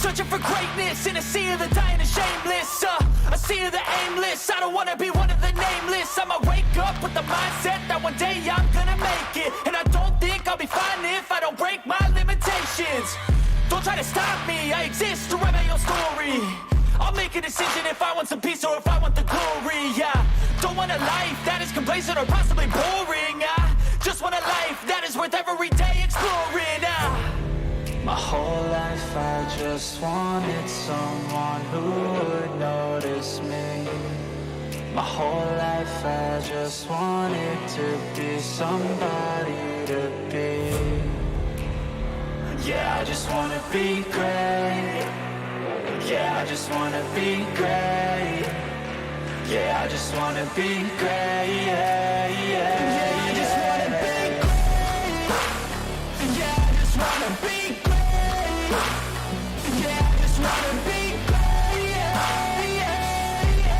Searching for greatness in a sea of the dying and shameless. A sea of the aimless. I don't wanna be one of the nameless. I'ma wake up with the mindset that one day I'm gonna make it. And I don't think I'll be fine if I don't break my limitations. Don't try to stop me, I exist to write my own story. I'll make a decision if I want some peace or if I want the glory. Don't want a life that is complacent or possibly boring. Just want a life that is worth every day exploring. My whole life I just wanted someone who would notice me. My whole life I just wanted to be somebody to be. Yeah, I just wanna be great. Yeah, I just wanna be great. Yeah, I just wanna be great. Yeah, yeah, I just wanna be great. Yeah, I just wanna be great. Yeah, I just wanna be great. Yeah, yeah, yeah,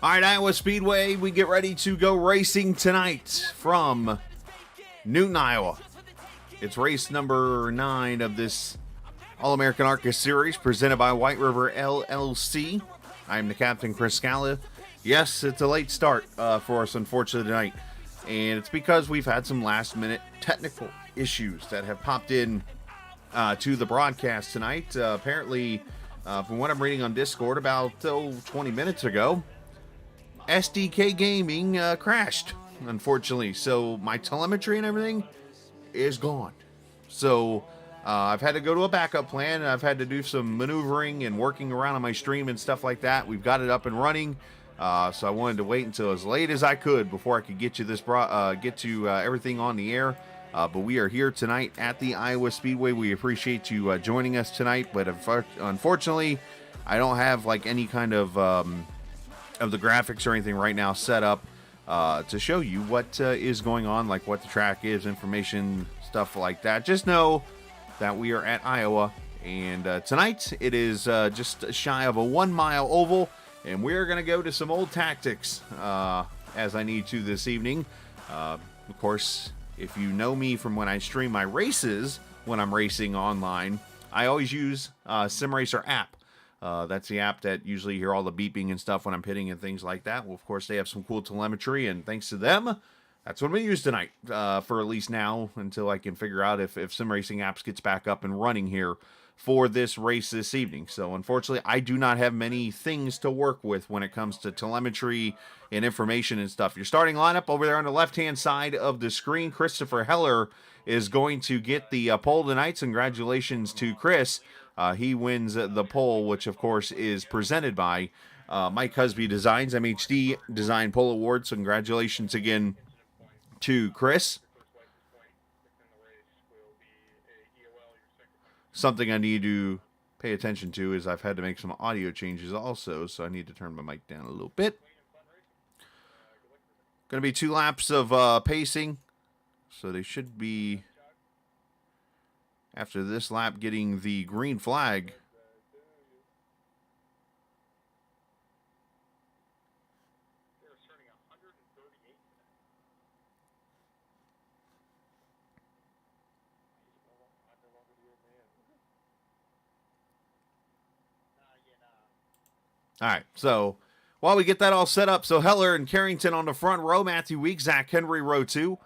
All right, Iowa Speedway, we get ready to go racing tonight from Newton, Iowa. It's race number 9 of this All American ARCA Series presented by White River LLC. I'm the captain, Chris Scala. Yes, it's a late start for us, unfortunately, tonight. And it's because we've had some last-minute technical issues that have popped in to the broadcast tonight. Apparently, from what I'm reading on Discord, about 20 minutes ago, SDK Gaming crashed, unfortunately. So my telemetry and everything is gone. So I've had to go to a backup plan. And I've had to do some maneuvering and working around on my stream and stuff like that. We've got it up and running. So I wanted to wait until as late as I could before I could get you this everything on the air. But we are here tonight at the Iowa Speedway. We appreciate you joining us tonight. But unfortunately, I don't have like any kind of the graphics or anything right now set up to show you what is going on, like what the track is, information, stuff like that. Just know that we are at Iowa, and tonight it is just shy of a 1 mile oval, and we're going to go to some old tactics as I need to this evening. Of course, if you know me from when I stream my races when I'm racing online, I always use SimRacer app. That's the app that usually you hear all the beeping and stuff when I'm pitting and things like that. Well, of course, they have some cool telemetry, and thanks to them, that's what I'm going to use tonight for at least now until I can figure out if SimRacing apps gets back up and running here for this race this evening. So, unfortunately, I do not have many things to work with when it comes to telemetry and information and stuff. Your starting lineup over there on the left-hand side of the screen, Christopher Heller is going to get the pole tonight. Congratulations to Chris. He wins the pole, which, of course, is presented by Mike Husby Designs, MHD Design Pole Award. So congratulations again to Chris. Something I need to pay attention to is I've had to make some audio changes also, so I need to turn my mic down a little bit. Going to be 2 laps of pacing, so they should be, after this lap, getting the green flag. All right, so while we get that all set up, so Heller and Carrington on the front row, Matthew Weeks, Zach Henry, row 2.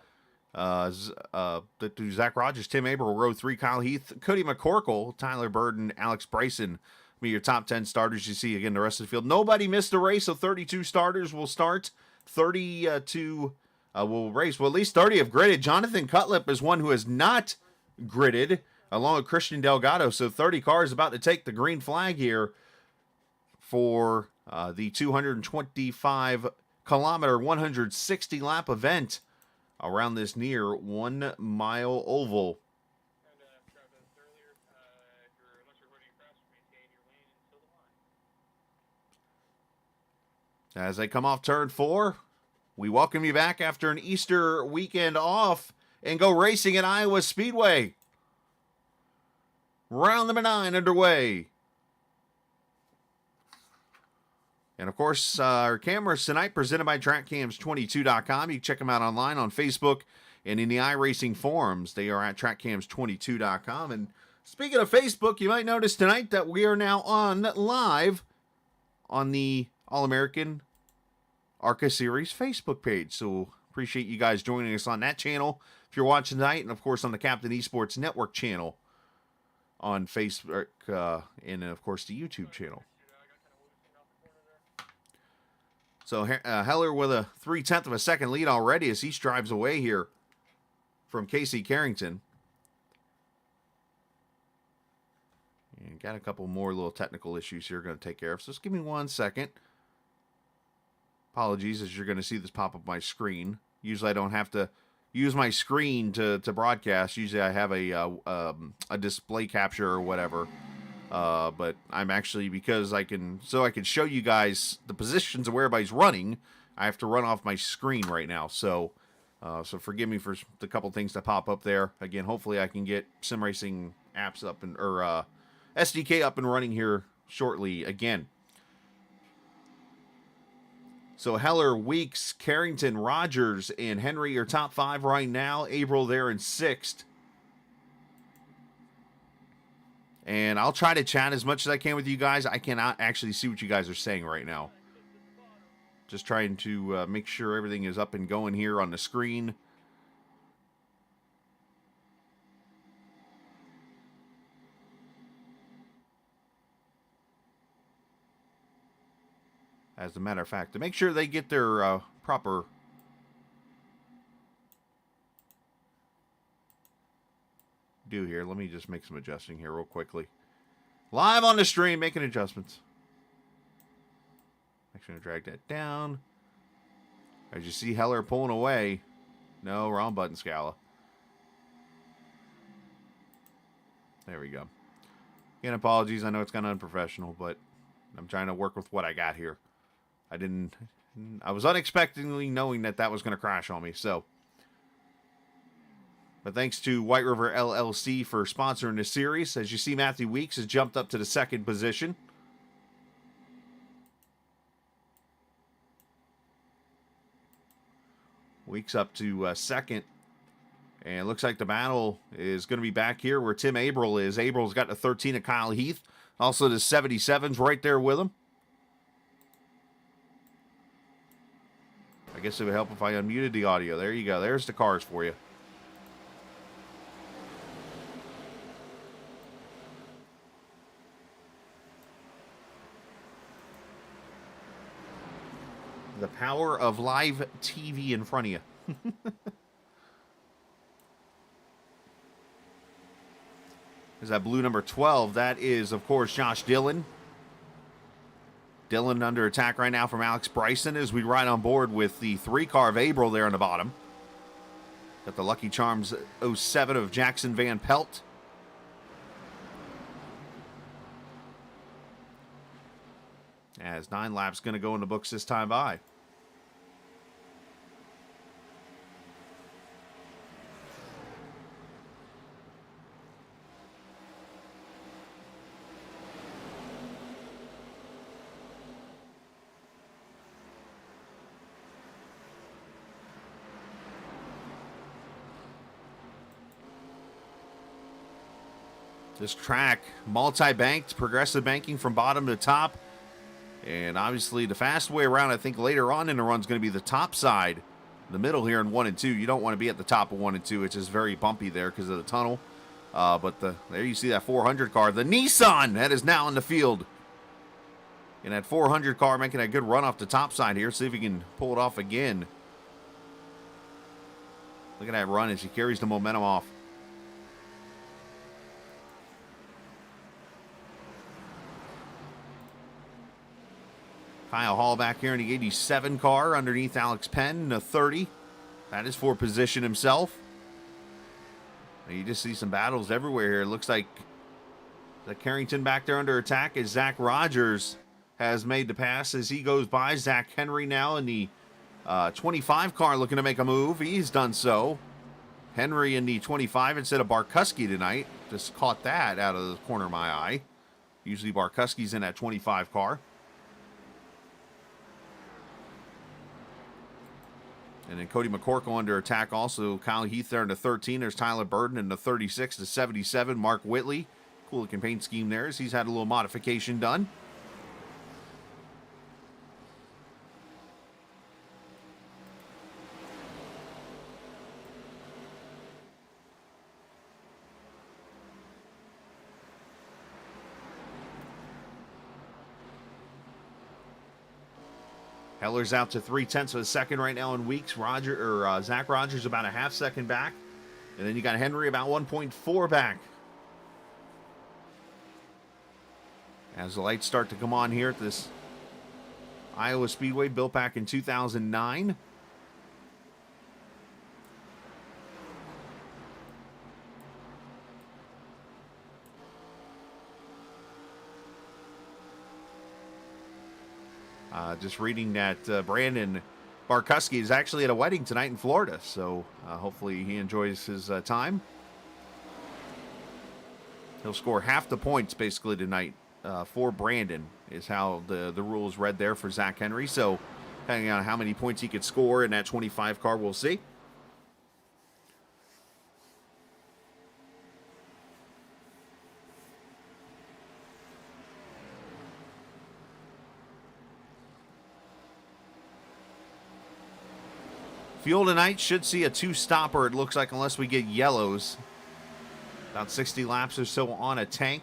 Zach Rogers, Tim Abreu, row 3, Kyle Heath, Cody McCorkle, Tyler Burden, Alex Bryson. Be your top 10 starters. You see again the rest of the field. Nobody missed a race, so 32 starters will start. 32 will race. Well, at least 30 have gridded. Jonathan Cutlip is one who has not gridded, along with Christian Delgado. So 30 cars about to take the green flag here for the 225 kilometer, 160 lap event around this near 1 mile oval. As they come off turn 4, we welcome you back after an Easter weekend off and go racing at Iowa Speedway. Round number 9 underway. And, of course, our cameras tonight presented by TrackCams22.com. You can check them out online on Facebook and in the iRacing forums. They are at TrackCams22.com. And speaking of Facebook, you might notice tonight that we are now on live on the All American ARCA Series Facebook page. So appreciate you guys joining us on that channel if you're watching tonight. And, of course, on the Captain Esports Network channel on Facebook and, of course, the YouTube channel. So Heller with a 0.3 of a second lead already as he strives away here from Casey Carrington. And got a couple more little technical issues here going to take care of. So just give me 1 second. Apologies as you're going to see this pop up my screen. Usually I don't have to use my screen to broadcast. Usually I have a display capture or whatever. But I'm actually, because I can show you guys the positions of where everybody's running, I have to run off my screen right now. So forgive me for the couple things that pop up there. Again, hopefully I can get sim racing apps up or SDK up and running here shortly again. So Heller, Weeks, Carrington, Rogers, and Henry are top 5 right now. Averill there in 6th. And I'll try to chat as much as I can with you guys. I cannot actually see what you guys are saying right now. Just trying to make sure everything is up and going here on the screen. As a matter of fact, to make sure they get their proper... do here. Let me just make some adjusting here real quickly. Live on the stream, making adjustments. Actually, gonna drag that down. As you see Heller pulling away. No, wrong button, Scala. There we go. Again, apologies. I know it's kind of unprofessional, but I'm trying to work with what I got here. I was unexpectedly knowing that was going to crash on me, so... But thanks to White River LLC for sponsoring this series. As you see, Matthew Weeks has jumped up to the 2nd position. Weeks up to 2nd. And it looks like the battle is going to be back here where Tim Averill is. Averill's got the 13 of Kyle Heath. Also the 77's right there with him. I guess it would help if I unmuted the audio. There you go. There's the cars for you. The power of live TV in front of you. Is that blue number 12? That is, of course, Josh Dillon. Dillon under attack right now from Alex Bryson as we ride on board with the 3-car of Averill there on the bottom. Got the Lucky Charms 07 of Jackson Van Pelt. As 9 laps going to go in the books this time by. This track, multi-banked, progressive banking from bottom to top. And obviously the fast way around, I think later on in the run is going to be the top side. The middle here in 1 and 2. You don't want to be at the top of 1 and 2. It's just very bumpy there because of the tunnel. But there you see that 400 car. The Nissan that is now in the field. And that 400 car making a good run off the top side here. See if he can pull it off again. Look at that run as he carries the momentum off. Kyle Hall back here in the 87 car underneath Alex Penn, the 30. That is for position himself. And you just see some battles everywhere here. It looks like the Carrington back there under attack as Zach Rogers has made the pass as he goes by. Zach Henry now in the 25 car looking to make a move. He's done so. Henry in the 25 instead of Barkuski tonight. Just caught that out of the corner of my eye. Usually Barkuski's in that 25 car. And then Cody McCorkle under attack also. Kyle Heath there in the 13. There's Tyler Burden in the 36 to 77. Mark Whitley. Cool looking paint scheme there as he's had a little modification done. Heller's out to 0.3 of a second right now in Weeks. Zach Rogers about a half second back. And then you got Henry about 1.4 back. As the lights start to come on here at this Iowa Speedway, built back in 2009. Just reading that Brandon Barkuski is actually at a wedding tonight in Florida, so hopefully he enjoys his time. He'll score half the points basically tonight for Brandon, is how the rule is read there for Zach Henry. So depending on how many points he could score in that 25 car, we'll see. Fuel tonight should see a two-stopper, it looks like, unless we get yellows. About 60 laps or so on a tank.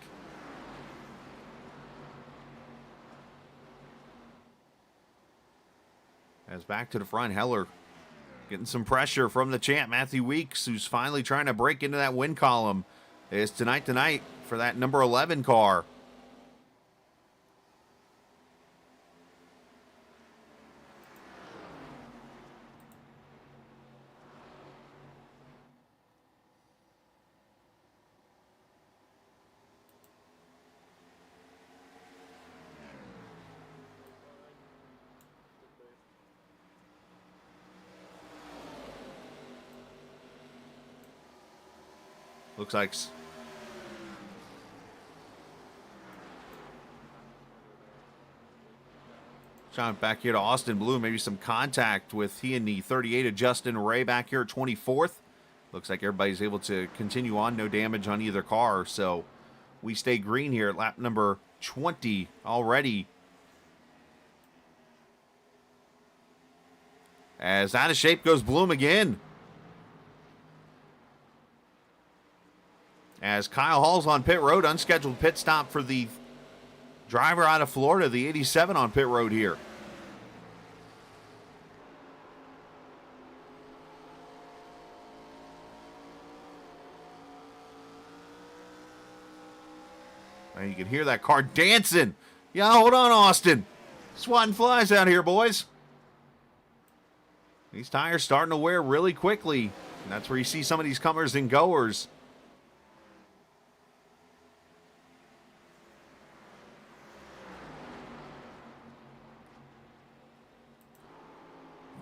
As back to the front, Heller getting some pressure from the champ, Matthew Weeks, who's finally trying to break into that win column. It's tonight for that number 11 car. Looks like Sean back here to Austin Blue. Maybe some contact with he and the 38 of Justin Ray back here at 24th. Looks like everybody's able to continue on. No damage on either car. So we stay green here at lap number 20 already. As out of shape goes Bloom again. As Kyle Hall's on pit road, unscheduled pit stop for the driver out of Florida, the 87 on pit road here. And you can hear that car dancing. Yeah, hold on, Austin. Swatting flies out here, boys. These tires starting to wear really quickly. And that's where you see some of these comers and goers.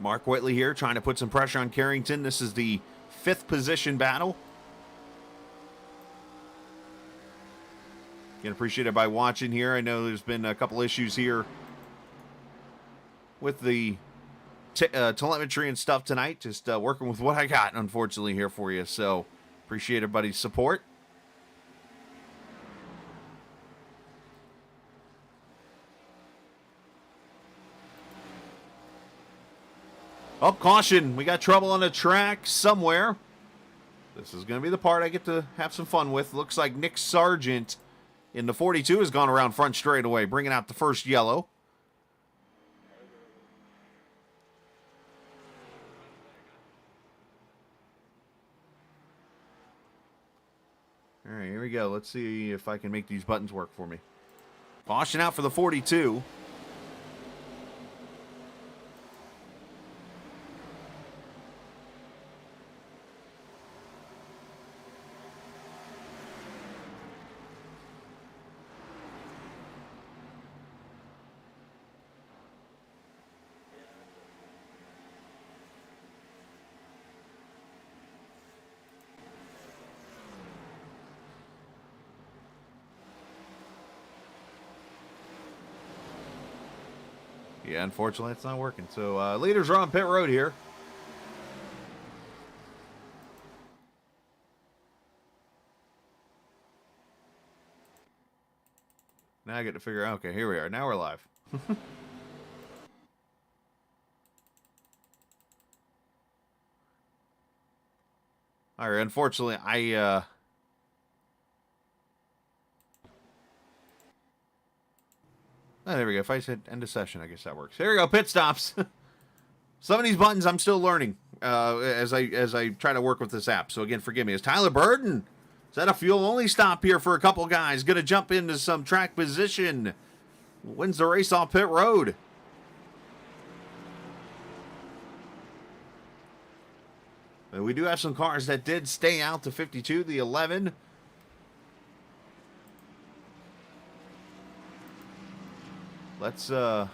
Mark Whitley here trying to put some pressure on Carrington. This is the 5th position battle. Again, appreciate everybody watching here. I know there's been a couple issues here with the telemetry and stuff tonight. Just working with what I got, unfortunately, here for you. So appreciate everybody's support. Oh, caution. We got trouble on the track somewhere. This is going to be the part I get to have some fun with. Looks like Nick Sargent in the 42 has gone around front straightaway, bringing out the first yellow. All right, here we go. Let's see if I can make these buttons work for me. Caution out for the 42. Yeah, unfortunately, it's not working. So, leaders are on pit road here. Now I get to figure out, okay, here we are. Now we're live. All right, unfortunately, oh, there we go. If I said end of session, I guess that works. Here we go, pit stops. Some of these buttons I'm still learning as I try to work with this app. So again, forgive me. Is Tyler Burden? Is that a fuel-only stop here for a couple guys? Going to jump into some track position. Wins the race off pit road. And we do have some cars that did stay out to 52, the 11. Let's, sorry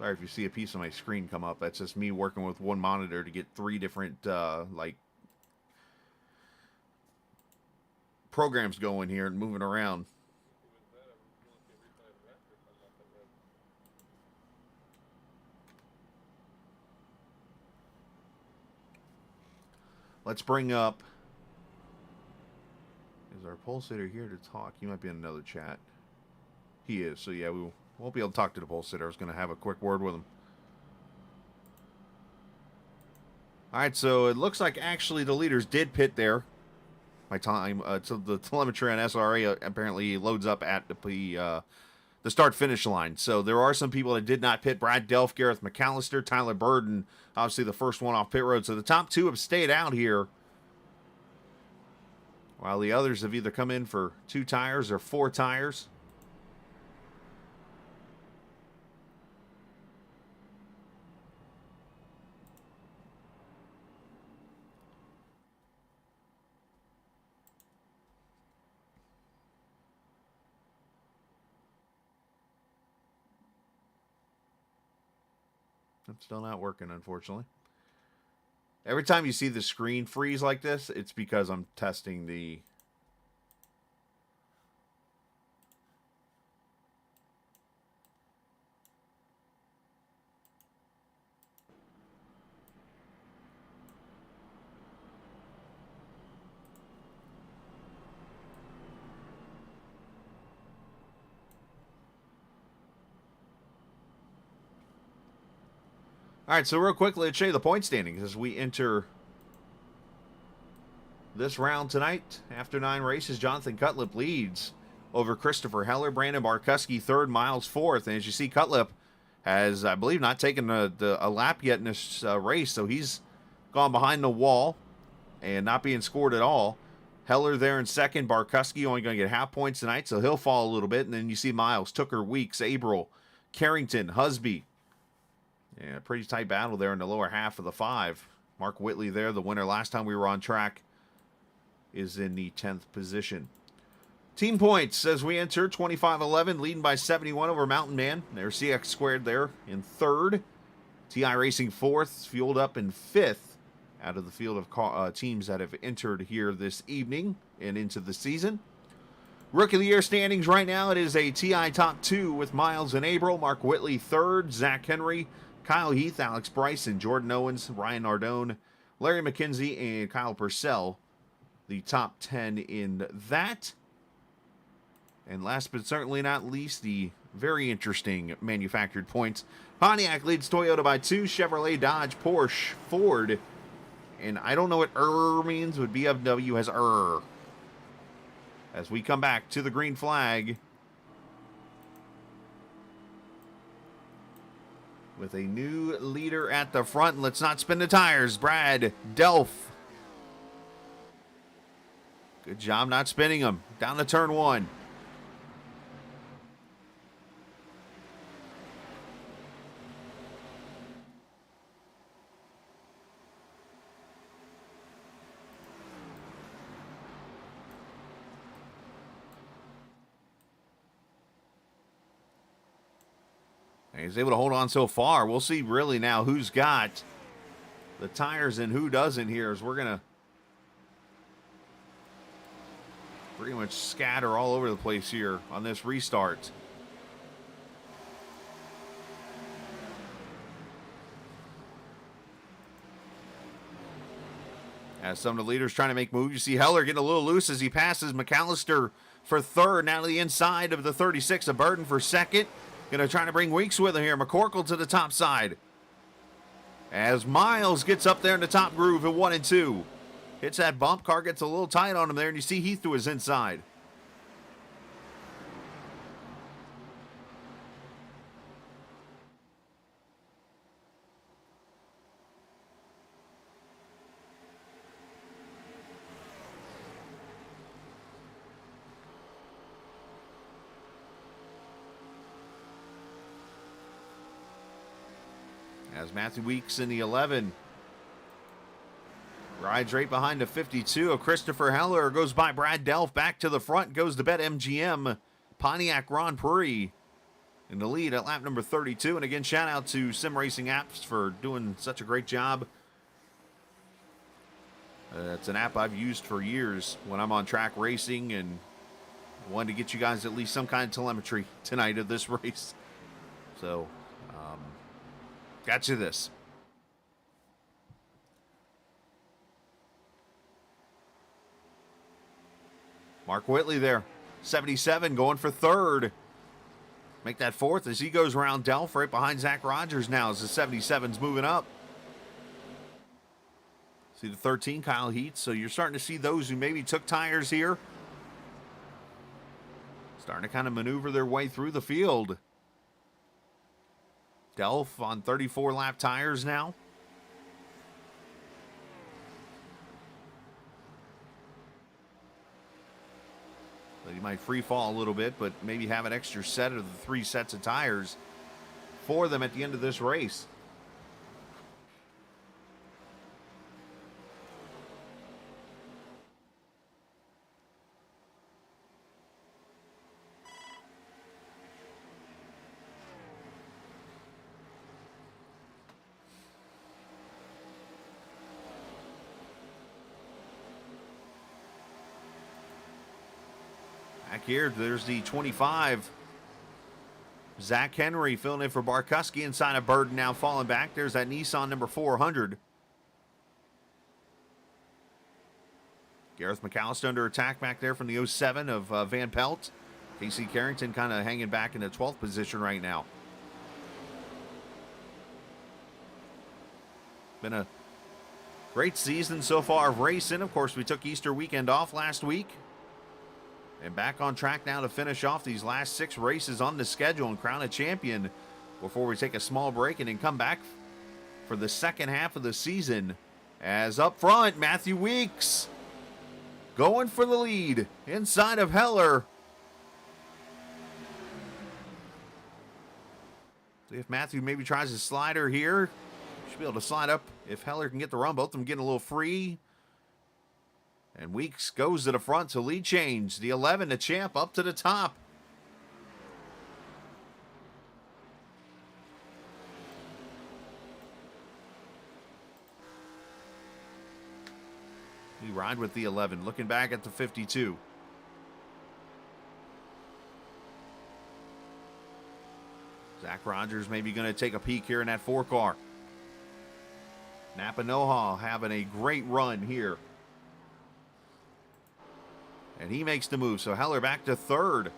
if you see a piece of my screen come up. That's just me working with one monitor to get three different, like, programs going here and moving around. Let's bring up... Is our pole sitter here to talk? He might be in another chat. He is. So, yeah, we won't be able to talk to the pole sitter. I was going to have a quick word with him. All right, so it looks like actually the leaders did pit there. My time, so the telemetry on SRA apparently loads up at the start-finish line. So there are some people that did not pit. Brad Delf, Gareth McAllister, Tyler Burden, obviously the first one off pit road. So the top two have stayed out here, while the others have either come in for 2 tires or 4 tires. It's still not working, unfortunately. Every time you see the screen freeze like this, it's because I'm testing the... All right, so real quickly, let's show you the point standings as we enter this round tonight. After 9 races, Jonathan Cutlip leads over Christopher Heller. Brandon Barkuski third, Miles fourth. And as you see, Cutlip has, I believe, not taken a lap yet in this race, so he's gone behind the wall and not being scored at all. Heller there in second. Barkuski only going to get half points tonight, so he'll fall a little bit. And then you see Miles, Tooker, Weeks, Abril, Carrington, Husby. Yeah, pretty tight battle there in the lower half of the 5. Mark Whitley there, the winner last time we were on track, is in the 10th position. Team points as we enter 25-11, leading by 71 over Mountain Man. There's CX Squared there in 3rd. TI Racing 4th, fueled up in 5th out of the field of teams that have entered here this evening and into the season. Rookie of the Year standings right now, it is a TI top 2 with Miles and Abril. Mark Whitley 3rd, Zach Henry, Kyle Heath, Alex Bryson, Jordan Owens, Ryan Nardone, Larry McKenzie, and Kyle Purcell, the top 10 in that. And last but certainly not least, the very interesting manufactured points. Pontiac leads Toyota by 2, Chevrolet, Dodge, Porsche, Ford, and I don't know what means, but BMW has As we come back to the green flag with a new leader at the front. Let's not spin the tires. Brad Delf. Good job not spinning them. Down to turn 1. He's able to hold on so far. We'll see really now who's got the tires and who doesn't here, as we're going to pretty much scatter all over the place here on this restart. As some of the leaders trying to make moves, you see Heller getting a little loose as he passes McAllister for third. Now to the inside of the 36, a Burden for second. Going to try to bring Weeks with him here. McCorkle to the top side. As Miles gets up there in the top groove at 1 and 2. Hits that bump. Car gets a little tight on him there, and you see Heath to his inside. As Matthew Weeks in the 11 rides right behind the 52 of Christopher Heller, goes by Brad Delph, back to the front, goes to BetMGM Pontiac Grand Prix in the lead at lap number 32. And again, shout out to Sim Racing Apps for doing such a great job. It's an app I've used for years when I'm on track racing, and wanted to get you guys at least some kind of telemetry tonight of this race. So, got you this. Mark Whitley there, 77, going for third. Make that fourth as he goes around Delph right behind Zach Rogers now as the 77's moving up. See the 13, Kyle Heath. So you're starting to see those who maybe took tires here starting to kind of maneuver their way through the field. Delph on 34 lap tires now. So you might free fall a little bit, but maybe have an extra set of the 3 sets of tires for them at the end of this race. Back here, there's the 25. Zach Henry filling in for Barkuski inside of Burden, now falling back. There's that Nissan number 400. Gareth McAllister under attack back there from the 07 of Van Pelt. Casey Carrington kind of hanging back in the 12th position right now. Been a great season so far of racing. Of course, we took Easter weekend off last week. And back on track now to finish off these last 6 races on the schedule and crown a champion before we take a small break and then come back for the second half of the season. As up front, Matthew Weeks going for the lead inside of Heller. See if Matthew maybe tries his slider here. Should be able to slide up if Heller can get the run. Both of them getting a little free. And Weeks goes to the front to lead change. The 11, the champ, up to the top. We ride with the 11, looking back at the 52. Zach Rogers maybe going to take a peek here in that 4 car. Napa Know-How having a great run here. And he makes the move, so Heller back to third.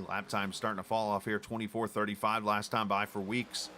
Lap time starting to fall off here, 24:35 last time by for Weeks.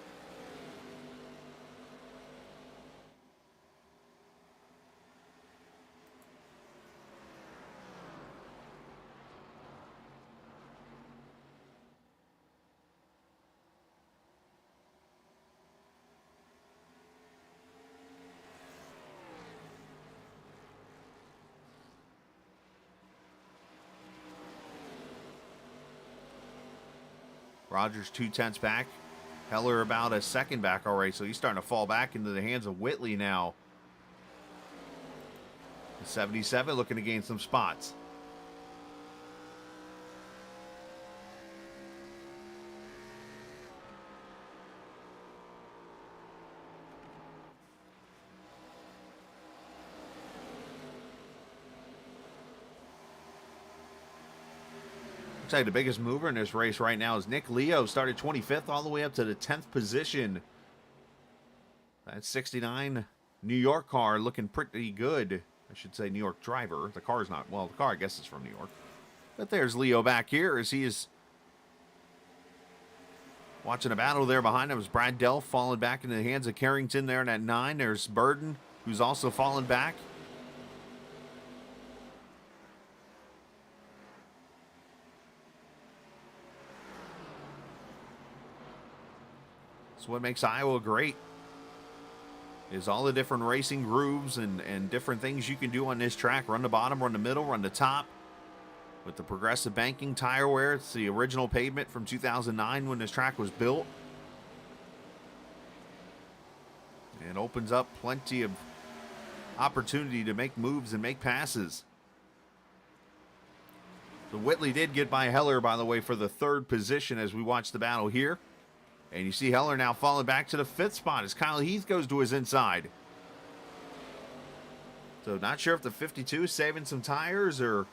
Rogers 2/10 back. Heller about a second back already, so he's starting to fall back into the hands of Whitley now. 77 looking to gain some spots. Looks like the biggest mover in this race right now is Nick Leo. Started 25th all the way up to the 10th position. That 69 New York car looking pretty good. I should say New York driver. The car's not, well, the car I guess is from New York. But there's Leo back here as he is watching a battle there behind him. Is Brad Delph falling back into the hands of Carrington there in at 9. There's Burden, who's also fallen back. That's what makes Iowa great, is all the different racing grooves and different things you can do on this track. Run the bottom, run the middle, run the top. With the progressive banking tire wear, it's the original pavement from 2009 when this track was built. And opens up plenty of opportunity to make moves and make passes. So Whitley did get by Heller, by the way, for the 3rd position as we watch the battle here. And you see Heller now falling back to the 5th spot as Kyle Heath goes to his inside. So not sure if the 52 is saving some tires or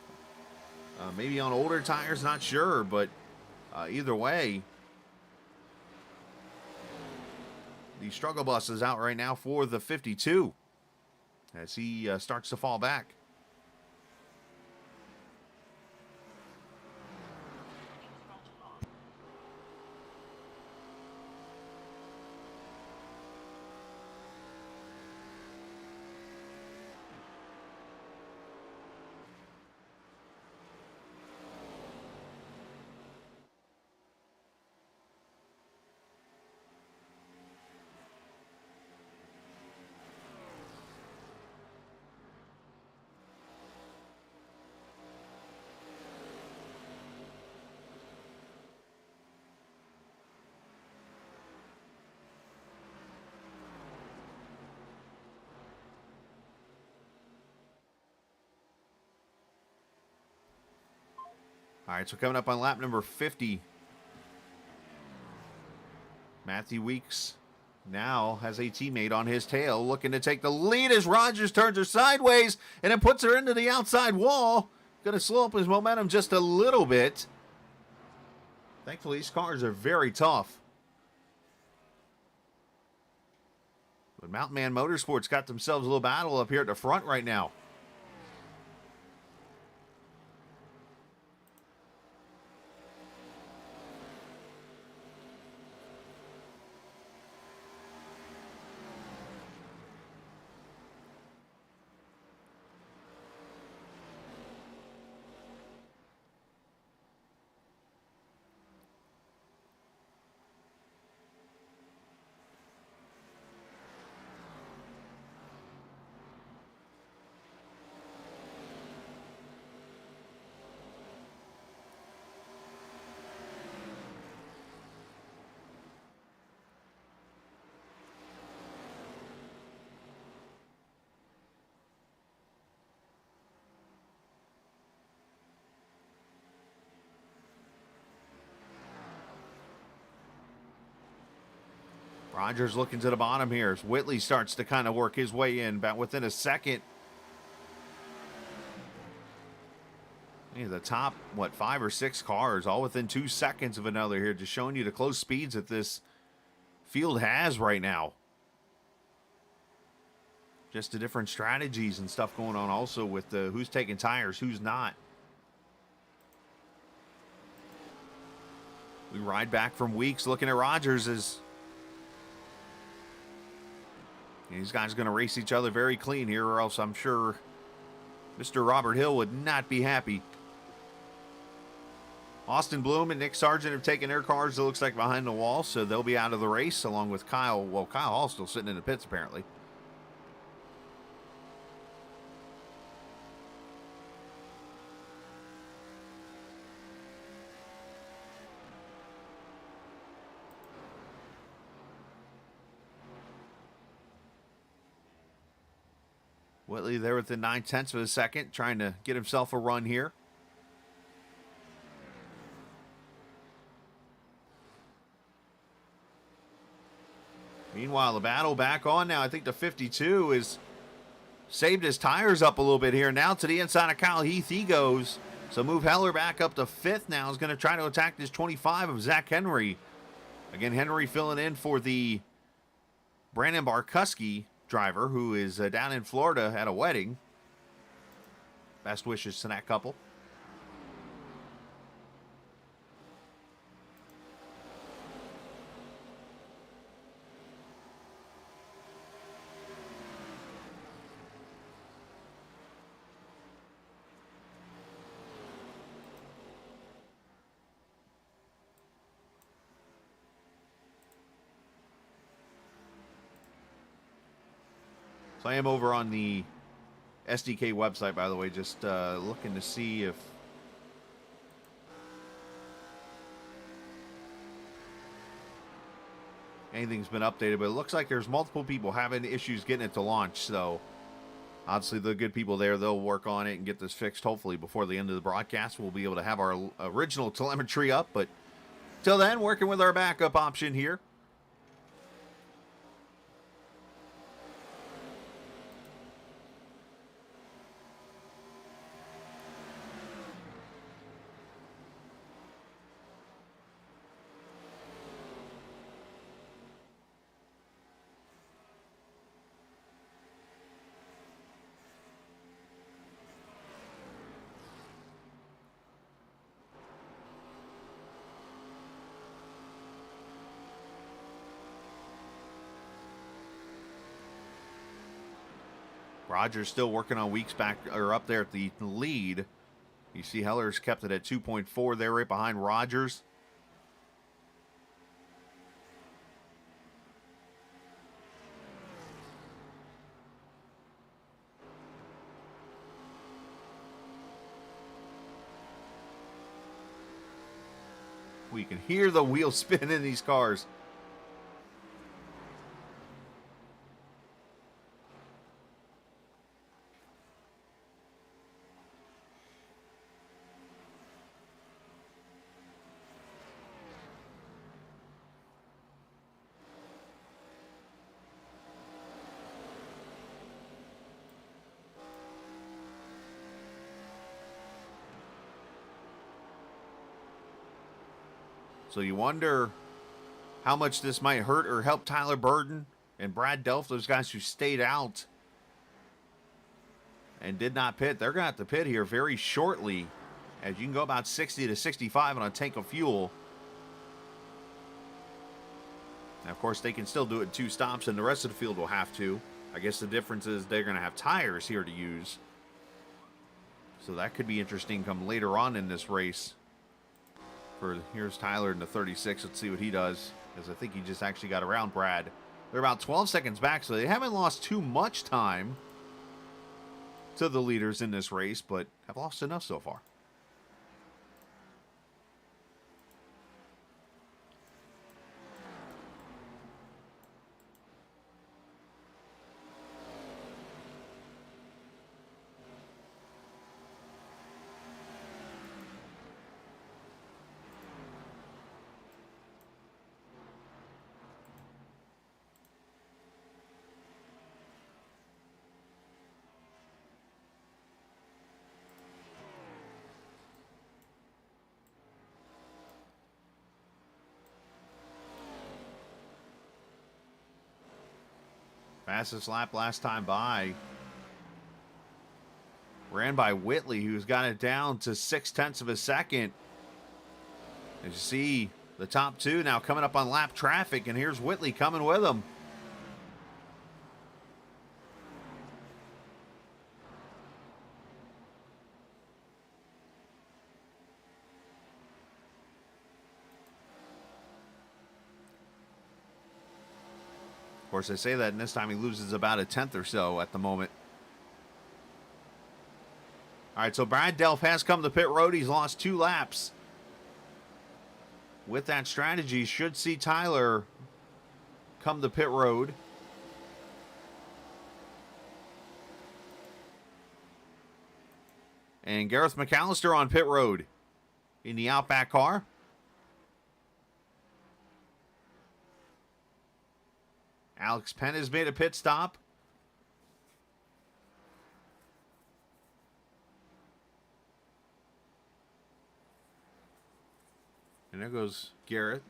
maybe on older tires, not sure. But either way, the struggle bus is out right now for the 52 as he starts to fall back. All right, so coming up on lap number 50, Matthew Weeks now has a teammate on his tail looking to take the lead as Rogers turns her sideways and then puts her into the outside wall. Going to slow up his momentum just a little bit. Thankfully, these cars are very tough. But Mountain Man Motorsports got themselves a little battle up here at the front right now. Rogers looking to the bottom here as Whitley starts to kind of work his way in, about within a second. The top, 5 or 6 cars, all within 2 seconds of another here, just showing you the close speeds that this field has right now. Just the different strategies and stuff going on also with the who's taking tires, who's not. We ride back from Weeks looking at Rogers as these guys are going to race each other very clean here, or else I'm sure Mr. Robert Hill would not be happy. Austin Bloom and Nick Sargent have taken their cars, it looks like, behind the wall, so they'll be out of the race, along with Kyle. Well, Kyle Hall's still sitting in the pits, apparently. Whitley there within 9/10 of a second, trying to get himself a run here. Meanwhile, the battle back on now. I think the 52 is saved his tires up a little bit here. Now to the inside of Kyle Heath he goes. So move Heller back up to 5th now. Is going to try to attack this 25 of Zach Henry. Again, Henry filling in for the Brandon Barkuski driver, who is down in Florida at a wedding. Best wishes to that couple. So I am over on the SDK website, by the way, just looking to see if anything's been updated, but it looks like there's multiple people having issues getting it to launch. So obviously the good people there, they'll work on it and get this fixed. Hopefully before the end of the broadcast, we'll be able to have our original telemetry up. But till then, working with our backup option here. Rogers still working on weeks back or up there at the lead. You see Heller's kept it at 2.4 there, right behind Rogers. We can hear the wheels spin in these cars. So you wonder how much this might hurt or help Tyler Burden and Brad Delph, those guys who stayed out and did not pit. They're going to have to pit here very shortly, as you can go about 60 to 65 on a tank of fuel. Now, of course, they can still do it in 2 stops, and the rest of the field will have to. I guess the difference is they're going to have tires here to use. So that could be interesting come later on in this race. Here's Tyler in the 36. Let's see what he does, because I think he just actually got around Brad. They're about 12 seconds back, so they haven't lost too much time to the leaders in this race, but have lost enough so far. Fastest lap last time by. Ran by Whitley, who's got it down to 0.6 of a second. As you see, the top 2 now coming up on lap traffic, and here's Whitley coming with them. Of course, I say that, and this time he loses about 1/10 or so at the moment. All right, so Brad Delph has come to pit road. He's lost 2 laps. With that strategy, should see Tyler come to pit road. And Gareth McAllister on pit road in the Outback car. Alex Penn has made a pit stop. there goes Garrett.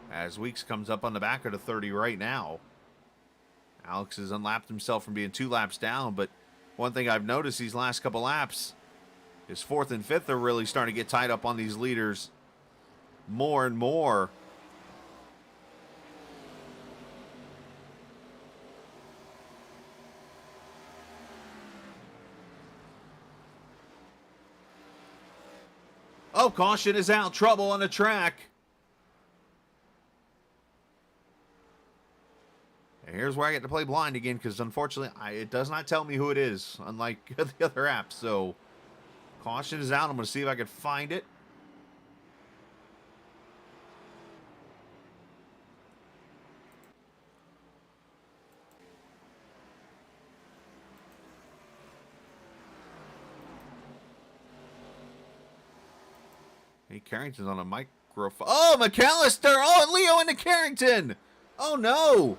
As Weeks comes up on the back of the 30 right now. Alex has unlapped himself from being 2 laps down, but one thing I've noticed these last couple laps is 4th and 5th are really starting to get tied up on these leaders more and more. Oh, caution is out. Trouble on the track. And here's where I get to play blind again, because unfortunately, it does not tell me who it is, unlike the other apps. So, caution is out. I'm going to see if I can find it. Hey, Carrington's on a microphone. Oh, McAllister! Oh, and Leo into Carrington! Oh, no!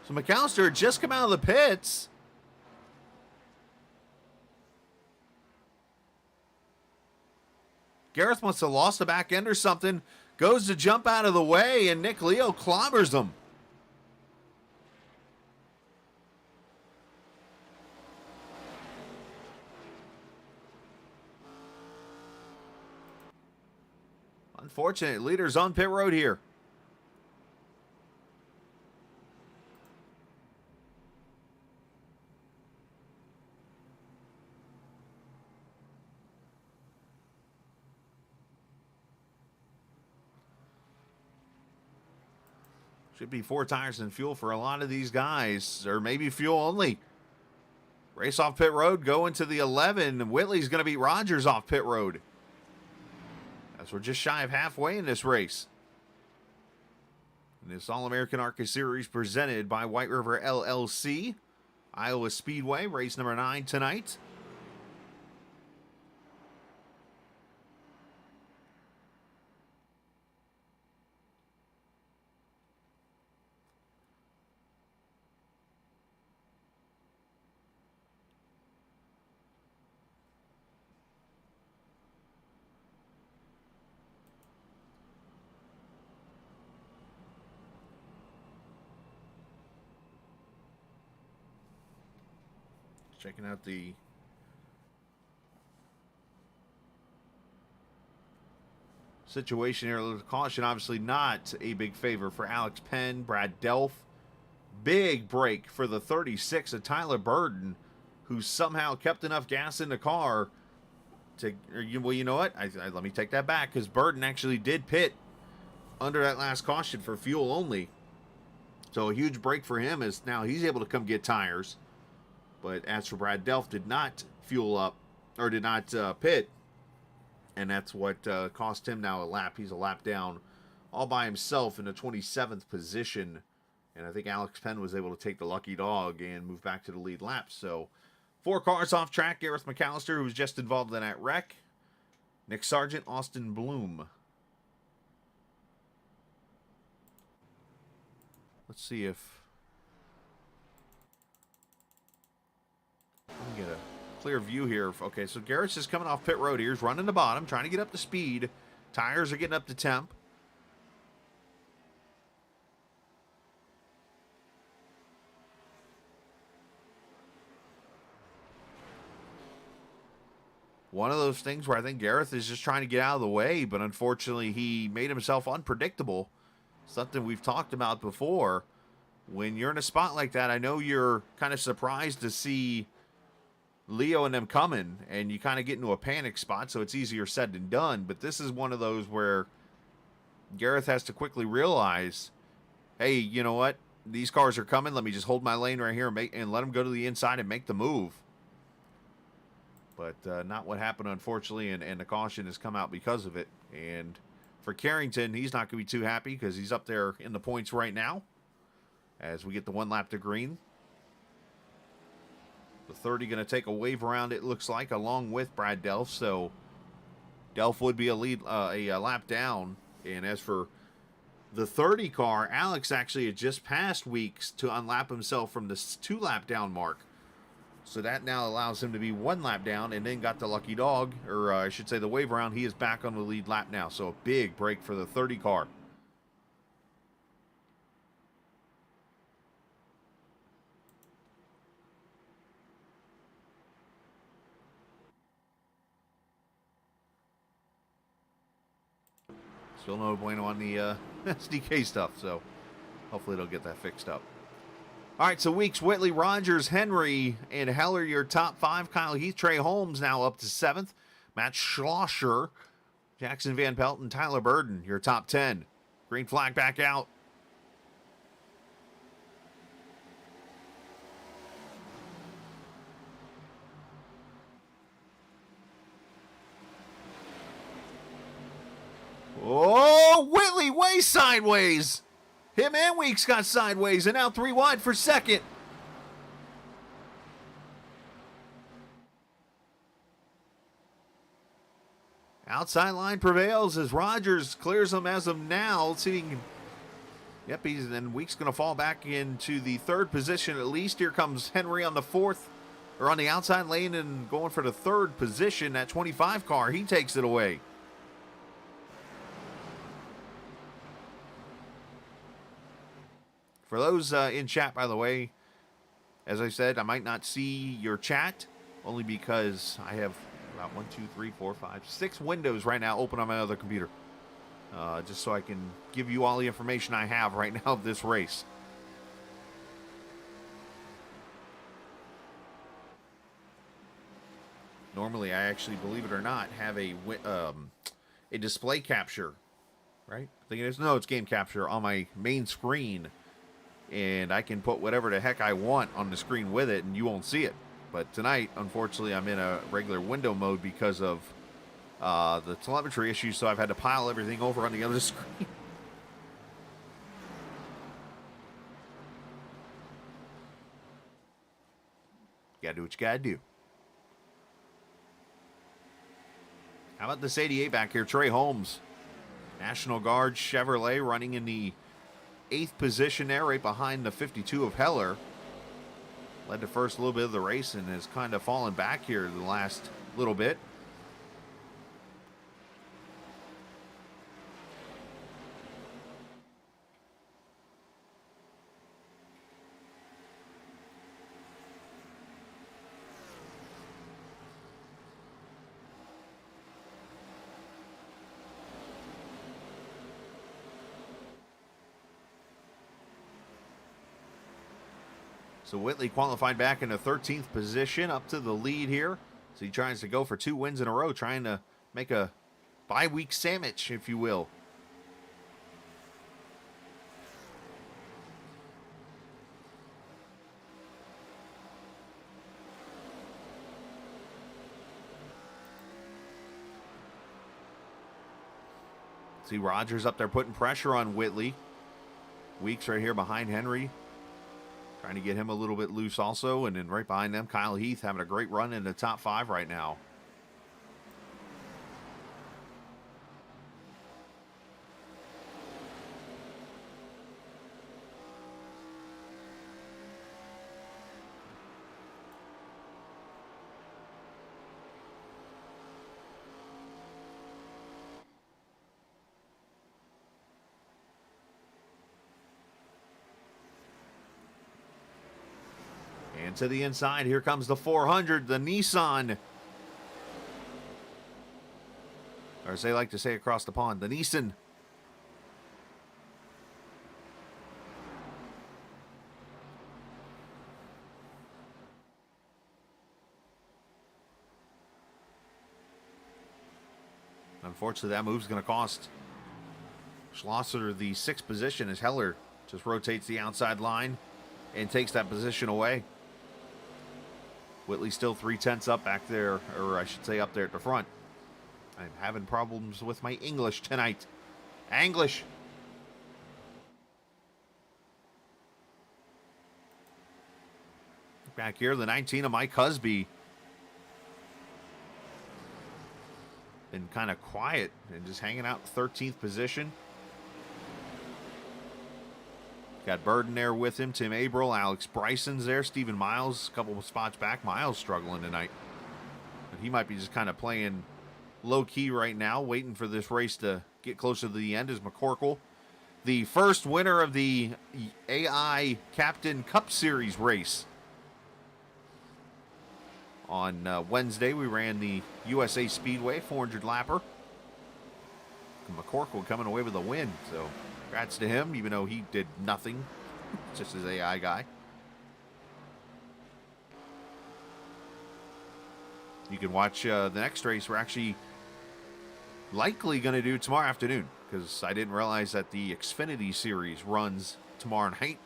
So McAllister had just come out of the pits. Gareth must have lost the back end or something. Goes to jump out of the way, and Nick Leo clobbers him. Unfortunate. Leaders on pit road here. Should be 4 tires and fuel for a lot of these guys, or maybe fuel only. Race off pit road, go into the 11. Whitley's going to beat Rogers off pit road. As we're just shy of halfway in this race. And this All American ARCA Series presented by White River LLC, Iowa Speedway, race number 9 tonight. Checking out the situation here. The caution obviously not a big favor for Alex Penn, Brad Delph. Big break for the 36 of Tyler Burden, who somehow kept enough gas in the car to, well, you know what? Let me take that back, because Burden actually did pit under that last caution for fuel only. So a huge break for him, as now he's able to come get tires. But as for Brad Delph, did not fuel up, or did not pit. And that's what cost him now a lap. He's a lap down all by himself in the 27th position. And I think Alex Penn was able to take the lucky dog and move back to the lead lap. So 4 cars off track. Gareth McAllister, who was just involved in that wreck. Nick Sargent, Austin Bloom. Let's see if let me get a clear view here. Okay, so Garrett's just coming off pit road here. He's running the bottom, trying to get up to speed. Tires are getting up to temp. One of those things where I think Gareth is just trying to get out of the way, but unfortunately he made himself unpredictable. Something we've talked about before. When you're in a spot like that, I know you're kind of surprised to see Leo and them coming, and you kind of get into a panic spot, so it's easier said than done. But this is one of those where Gareth has to quickly realize, hey, you know what? These cars are coming. Let me just hold my lane right here and let them go to the inside and make the move. But not what happened, unfortunately, and the caution has come out because of it. And For Carrington, he's not going to be too happy because he's up there in the points right now as we get the 1 lap to green. The 30 going to take a wave around, it looks like, along with Brad Delph. So Delph would be a lap down. And as for the 30 car, Alex actually had just passed Weeks to unlap himself from the 2 lap down mark. So that now allows him to be 1 lap down and then got the lucky dog, or I should say the wave around. He is back on the lead lap now. So a big break for the 30 car. Still no bueno on the SDK stuff, so hopefully they'll get that fixed up. All right, so Weeks, Whitley, Rogers, Henry, and Heller, your top 5. Kyle Heath, Trey Holmes now up to 7th. Matt Schlosser, Jackson Van Pelt, and Tyler Burden, your top 10. Green flag back out. Oh, Whitley way sideways. Him and Weeks got sideways, and now 3 wide for second. Outside line prevails as Rogers clears him as of now. Let's see if he can. Yep, and Weeks going to fall back into the 3rd position at least. Here comes Henry on the 4th, or on the outside lane, and going for the 3rd position. That 25 car, he takes it away. For those in chat, by the way, as I said, I might not see your chat, only because I have about 1, 2, 3, 4, 5, 6 windows right now open on my other computer. Just so I can give you all the information I have right now of this race. Normally, I actually, believe it or not, have a display capture, right? I think it is. No, it's game capture on my main screen. And I can put whatever the heck I want on the screen with it, and you won't see it. But tonight, unfortunately, I'm in a regular window mode because of the telemetry issue, so I've had to pile everything over on the other screen. Gotta do what you gotta do. How about this 88 back here? Trey Holmes, National Guard Chevrolet, running in the 8th position there, right behind the 52 of Heller. Led the first little bit of the race and has kind of fallen back here the last little bit. So Whitley qualified back in the 13th position, up to the lead here. So he tries to go for 2 wins in a row, trying to make a bye-week sandwich, if you will. See Rogers up there putting pressure on Whitley. Weeks right here behind Henry, trying to get him a little bit loose also. And then right behind them, Kyle Heath having a great run in the top 5 right now. And to the inside, here comes the 400, the Nissan. Or as they like to say across the pond, the Nissan. Unfortunately, that move's going to cost Schlosser the 6th position as Heller just rotates the outside line and takes that position away. Whitley still 3/10 up back there, or I should say up there at the front. I'm having problems with my English tonight. English. Back here, the 19 of Mike Husby. Been kind of quiet and just hanging out 13th position. Got Burden there with him. Tim Abril, Alex Bryson's there. Stephen Miles, a couple of spots back. Miles struggling tonight. But he might be just kind of playing low-key right now, waiting for this race to get closer to the end. Is McCorkle, the first winner of the AI Captain Cup Series race. On Wednesday, we ran the USA Speedway 400 lapper. McCorkle coming away with a win, so congrats to him, even though he did nothing. Just his AI guy. You can watch the next race we're actually likely going to do tomorrow afternoon, because I didn't realize that the Xfinity Series runs tomorrow night.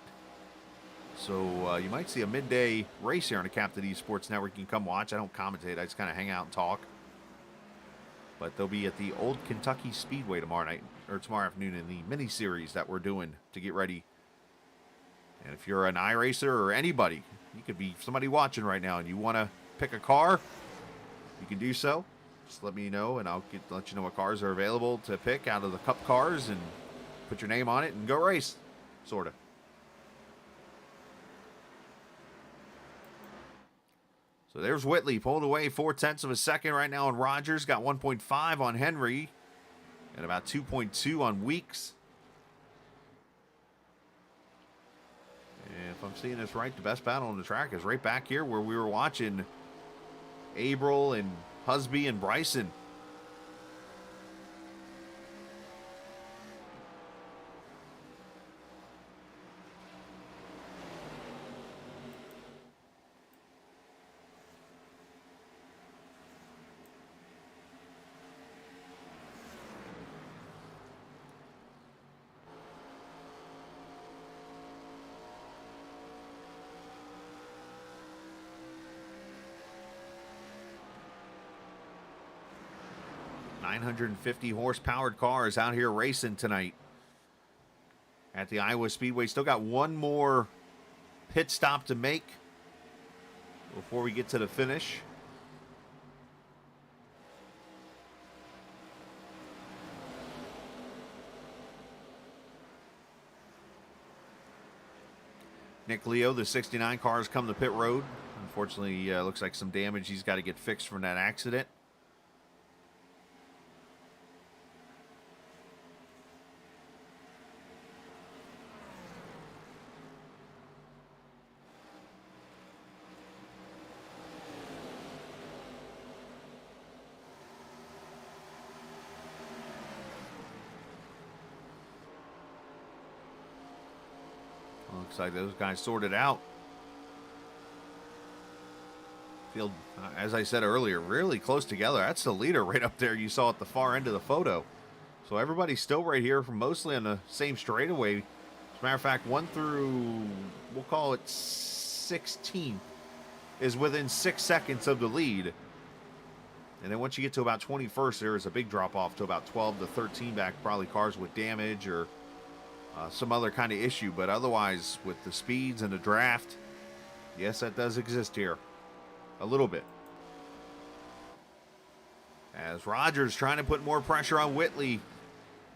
So you might see a midday race here on the Captain Esports Network. You can come watch. I don't commentate. I just kind of hang out and talk. But they'll be at the Old Kentucky Speedway tomorrow night, or tomorrow afternoon, in the mini-series that we're doing to get ready. And if you're an iRacer or anybody, you could be somebody watching right now, and you want to pick a car, you can do so. Just let me know, and I'll let you know what cars are available to pick out of the Cup cars, and put your name on it and go race, sort of. So there's Whitley, pulled away 0.4 of a second right now on Rogers. Got 1.5 on Henry and about 2.2 on Weeks. And if I'm seeing this right, the best battle on the track is right back here where we were watching Abril and Husby and Bryson. .950 horsepower cars out here racing tonight at the Iowa Speedway. Still got one more pit stop to make before we get to the finish. Nick Leo, the 69 cars come to pit road. Unfortunately, looks like some damage he's got to get fixed from that accident. Looks like those guys sorted out. Field, as I said earlier, really close together. That's the leader right up there you saw at the far end of the photo. So everybody's still right here, from mostly on the same straightaway. As a matter of fact, 1 through, we'll call it 16, is within 6 seconds of the lead. And then once you get to about 21st, there is a big drop off to about 12 to 13 back, probably cars with damage or some other kind of issue. But otherwise, with the speeds and the draft, yes, that does exist here a little bit. As Rogers trying to put more pressure on Whitley.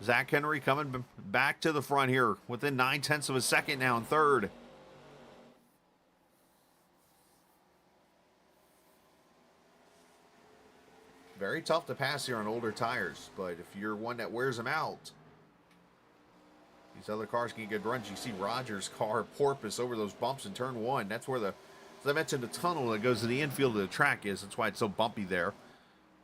Zach Henry coming back to the front here within 0.9 of a second now in third. Very tough to pass here on older tires, but if you're one that wears them out, these other cars can get good runs. You see Rogers' car porpoise over those bumps in turn one. That's where as I mentioned, the tunnel that goes to the infield of the track is. That's why it's so bumpy there.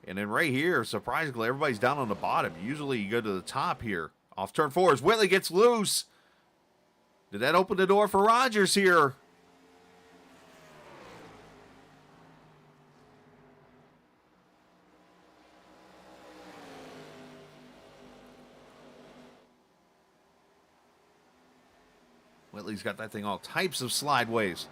And then right here, surprisingly, everybody's down on the bottom. Usually you go to the top here. Off turn 4 as Whitley gets loose. Did that open the door for Rogers here? Whitley's got that thing all types of slideways.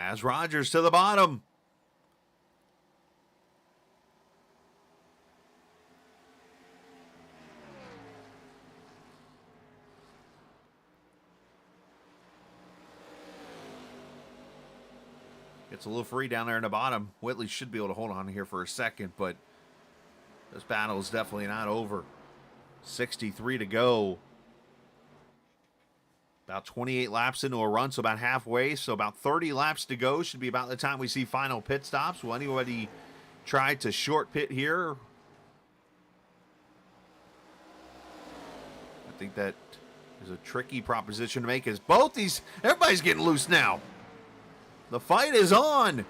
As Rogers to the bottom. Gets a little free down there in the bottom. Whitley should be able to hold on here for a second, but this battle is definitely not over. 63 to go. About 28 laps into a run, so about halfway. So about 30 laps to go. Should be about the time we see final pit stops. Will anybody try to short pit here? I think that is a tricky proposition to make, as everybody's getting loose now. The fight is on.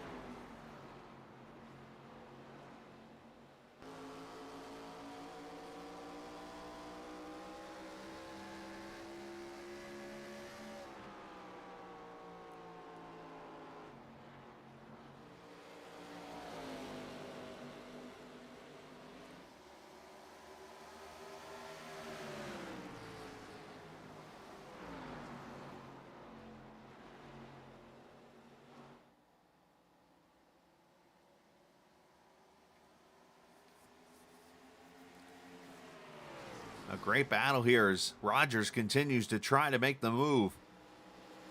A great battle here as Rogers continues to try to make the move.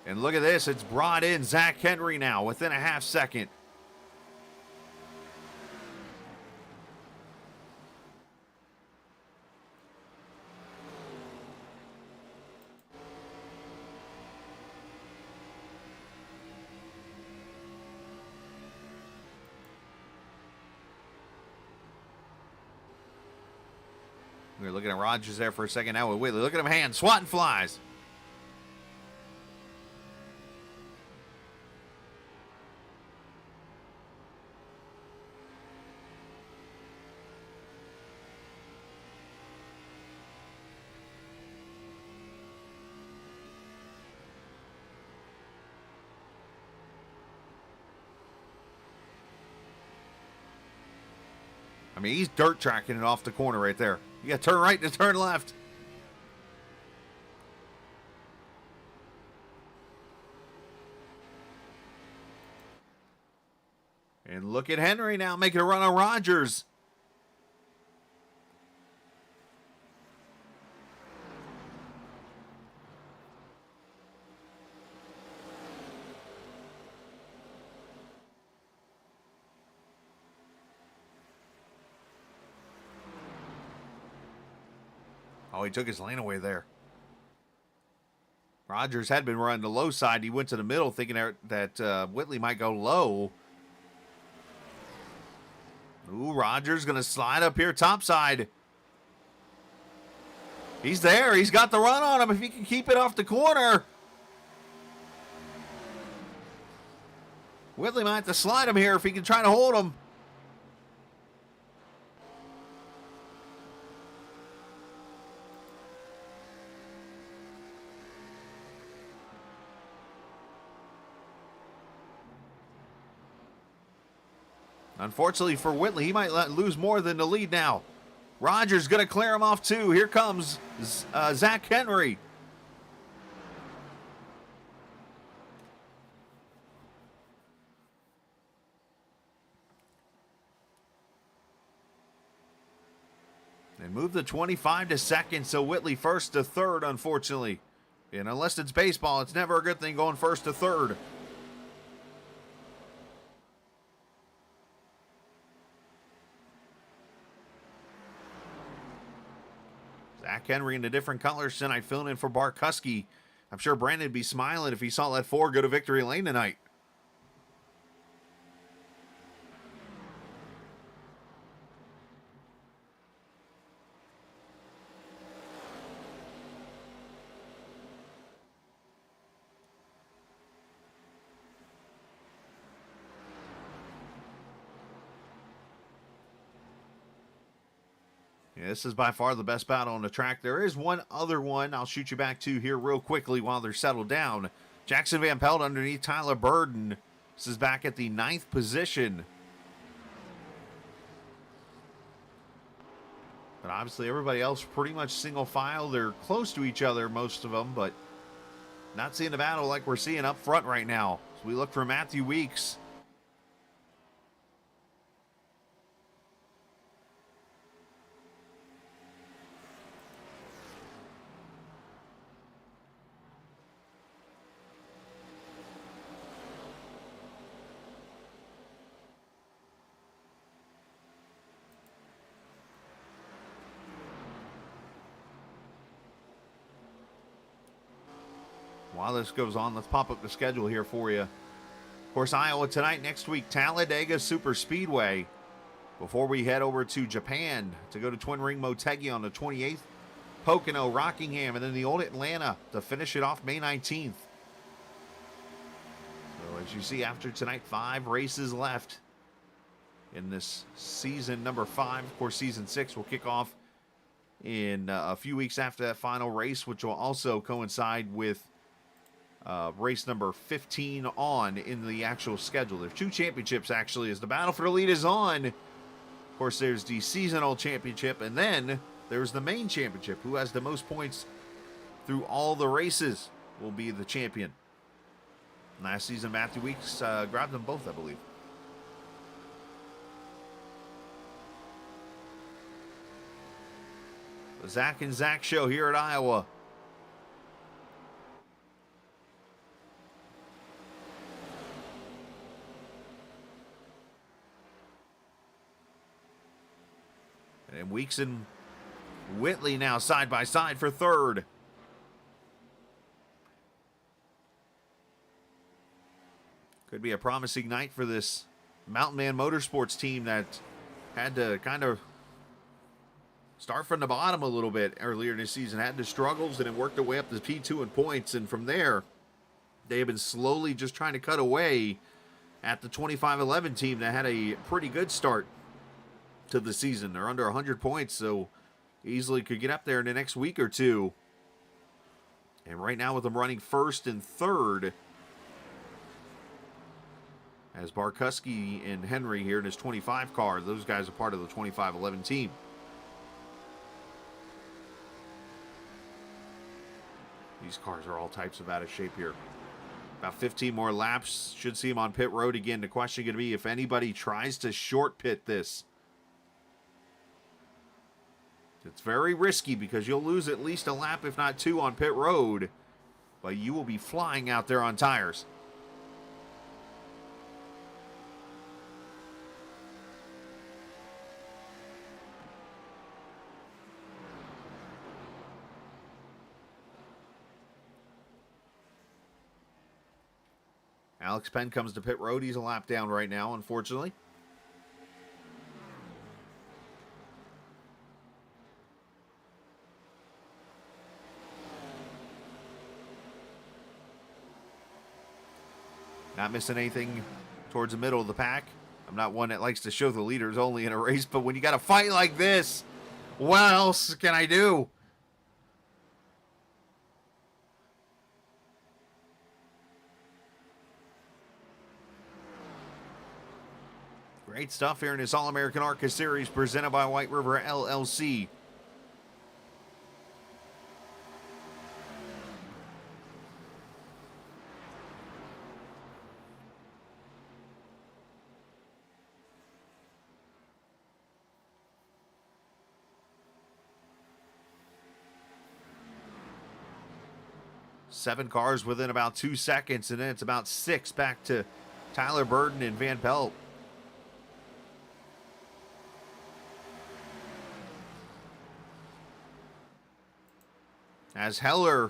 And look at this, it's brought in Zach Henry now within a half second. We were looking at Rogers there for a second. Now with Whitley. Look at him hand swatting flies. I mean, he's dirt tracking it off the corner right there. You got to turn right to turn left. And look at Henry now making a run on Rogers. Oh, he took his lane away there. Rogers had been running the low side. He went to the middle thinking that Whitley might go low. Ooh, Rogers going to slide up here topside. He's there. He's got the run on him if he can keep it off the corner. Whitley might have to slide him here if he can try to hold him. Unfortunately for Whitley, he might lose more than the lead now. Rogers going to clear him off too. Here comes Zach Henry. And move the 25 to second, so Whitley first to third, unfortunately. And unless it's baseball, it's never a good thing going first to third. Zach Henry in the different colors tonight, filling in for Barkuski. I'm sure Brandon would be smiling if he saw that 4 go to victory lane tonight. Yeah, this is by far the best battle on the track. There is one other one I'll shoot you back to here real quickly while they're settled down. Jackson Van Pelt underneath Tyler Burden. This is back at the 9th position. But obviously everybody else pretty much single file. They're close to each other, most of them, but not seeing the battle like we're seeing up front right now. We look for Matthew Weeks. While this goes on, let's pop up the schedule here for you. Of course, Iowa tonight, next week, Talladega Super Speedway. Before we head over to Japan to go to Twin Ring Motegi on the 28th, Pocono, Rockingham, and then the Old Atlanta to finish it off May 19th. So as you see, after tonight, 5 races left in this season number 5. Of course, season 6 will kick off in a few weeks after that final race, which will also coincide with race number 15 on in the actual schedule. There's 2 championships, actually, as the battle for the lead is on. Of course, there's the seasonal championship, and then there's the main championship. Who has the most points through all the races will be the champion. Last season, Matthew Weeks grabbed them both, I believe. The Zach and Zach show here at Iowa. And Weeks and Whitley now side by side for third. Could be a promising night for this Mountain Man Motorsports team that had to kind of start from the bottom a little bit earlier this season. Had the struggles and then worked their way up to P2 in points. And from there, they have been slowly just trying to cut away at the 25-11 team that had a pretty good start to the season. They're under 100 points, so easily could get up there in the next week or two. And right now with them running first and third, as Barkuski and Henry here in his 25 car, those guys are part of the 25-11 team. These cars are all types of out of shape here. About 15 more laps. Should see them on pit road again. The question going to be if anybody tries to short pit this. It's very risky because you'll lose at least a lap, if not 2, on pit road. But you will be flying out there on tires. Alex Penn comes to pit road. He's a lap down right now, unfortunately. Not missing anything towards the middle of the pack. I'm not one that likes to show the leaders only in a race, but when you got a fight like this, what else can I do? Great stuff here in this All American ARCA Series presented by White River LLC. Seven cars within about 2 seconds, and then it's about 6 back to Tyler Burden and Van Pelt. As Heller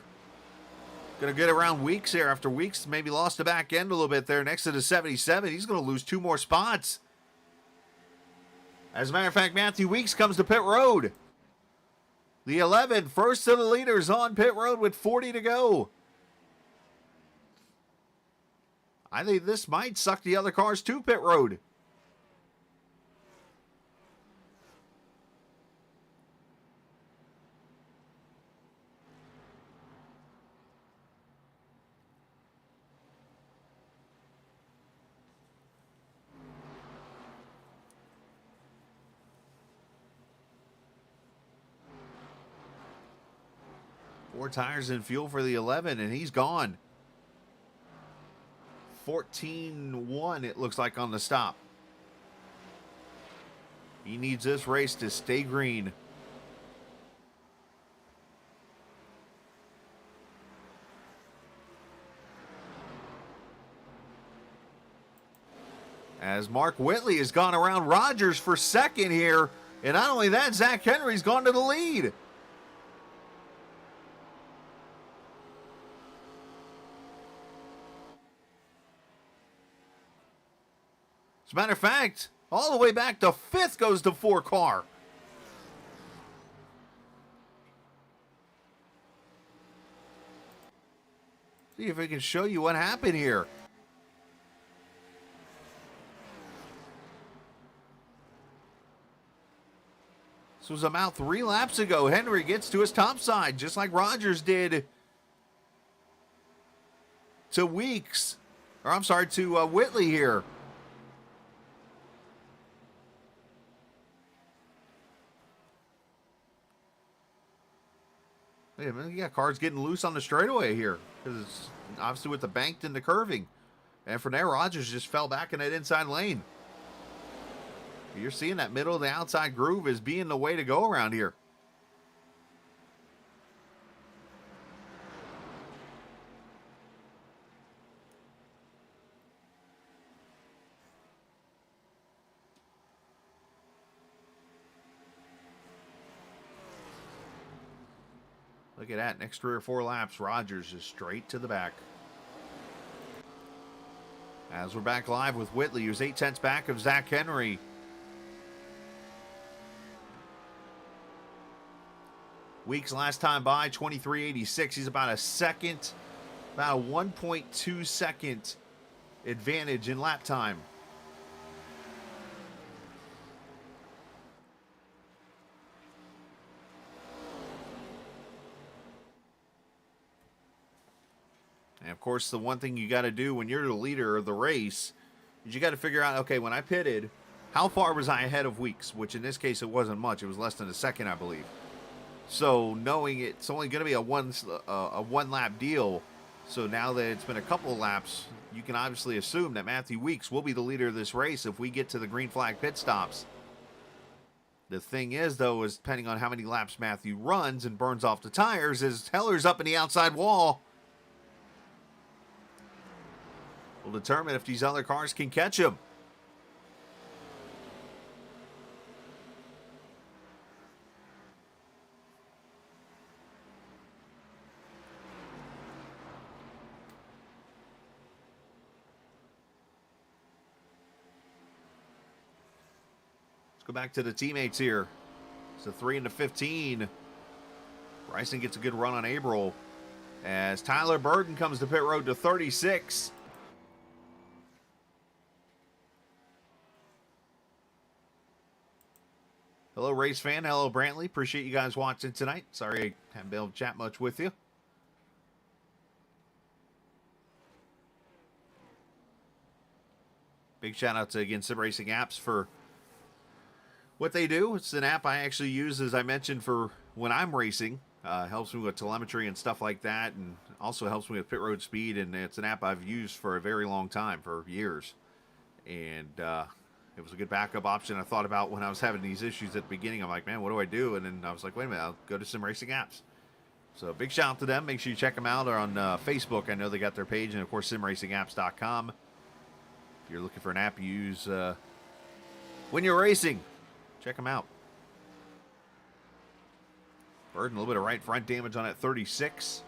going to get around Weeks here after Weeks maybe lost the back end a little bit there next to the 77. He's going to lose 2 more spots. As a matter of fact, Matthew Weeks comes to pit road. The 11, first of the leaders on pit road with 40 to go. I think this might suck the other cars to pit road. Four tires and fuel for the 11, and he's gone. 14-1, it looks like, on the stop. He needs this race to stay green. As Mark Whitley has gone around Rogers for second here. And not only that, Zach Henry's gone to the lead. As a matter of fact, all the way back to fifth goes to 4-car. See if I can show you what happened here. This was about 3 laps ago. Henry gets to his top side, just like Rogers did to Weeks. Or I'm sorry, to Whitley here. Wait a minute, you got cars getting loose on the straightaway here. Because obviously with the banked and the curving. And from there, Rogers just fell back in that inside lane. You're seeing that middle of the outside groove is being the way to go around here. Look at that. Next 3 or 4 laps, Rogers is straight to the back. As we're back live with Whitley, who's 8/10 back of Zach Henry. Weeks last time by, 23.86. He's about a second, about a 1.2 second advantage in lap time. And of course, the one thing you got to do when you're the leader of the race is you got to figure out, okay, when I pitted, how far was I ahead of Weeks? Which in this case, it wasn't much. It was less than a second, I believe. So knowing it's only going to be a one lap deal, so now that it's been a couple of laps, you can obviously assume that Matthew Weeks will be the leader of this race if we get to the green flag pit stops. The thing is, though, is depending on how many laps Matthew runs and burns off the tires, is Heller's up in the outside wall. Will determine if these other cars can catch him. Go back to the teammates here. It's a 3 into 15. Bryson gets a good run on April as Tyler Burden comes to pit road to 36. Hello, race fan. Hello, Brantley. Appreciate you guys watching tonight. Sorry I haven't been able to chat much with you. Big shout out to, again, Sim Racing Apps for what they do. It's an app I actually use, as I mentioned, for when I'm racing. Helps me with telemetry and stuff like that, and also helps me with pit road speed. And it's an app I've used for a very long time, for years. And it was a good backup option I thought about when I was having these issues at the beginning. I'm like, man, what do I do? And then I was like, wait a minute, I'll go to Sim Racing Apps. So big shout out to them. Make sure you check them out on Facebook. I know they got their page, and of course, simracingapps.com. If you're looking for an app you use when you're racing, check them out. Burden, a little bit of right front damage on that 36.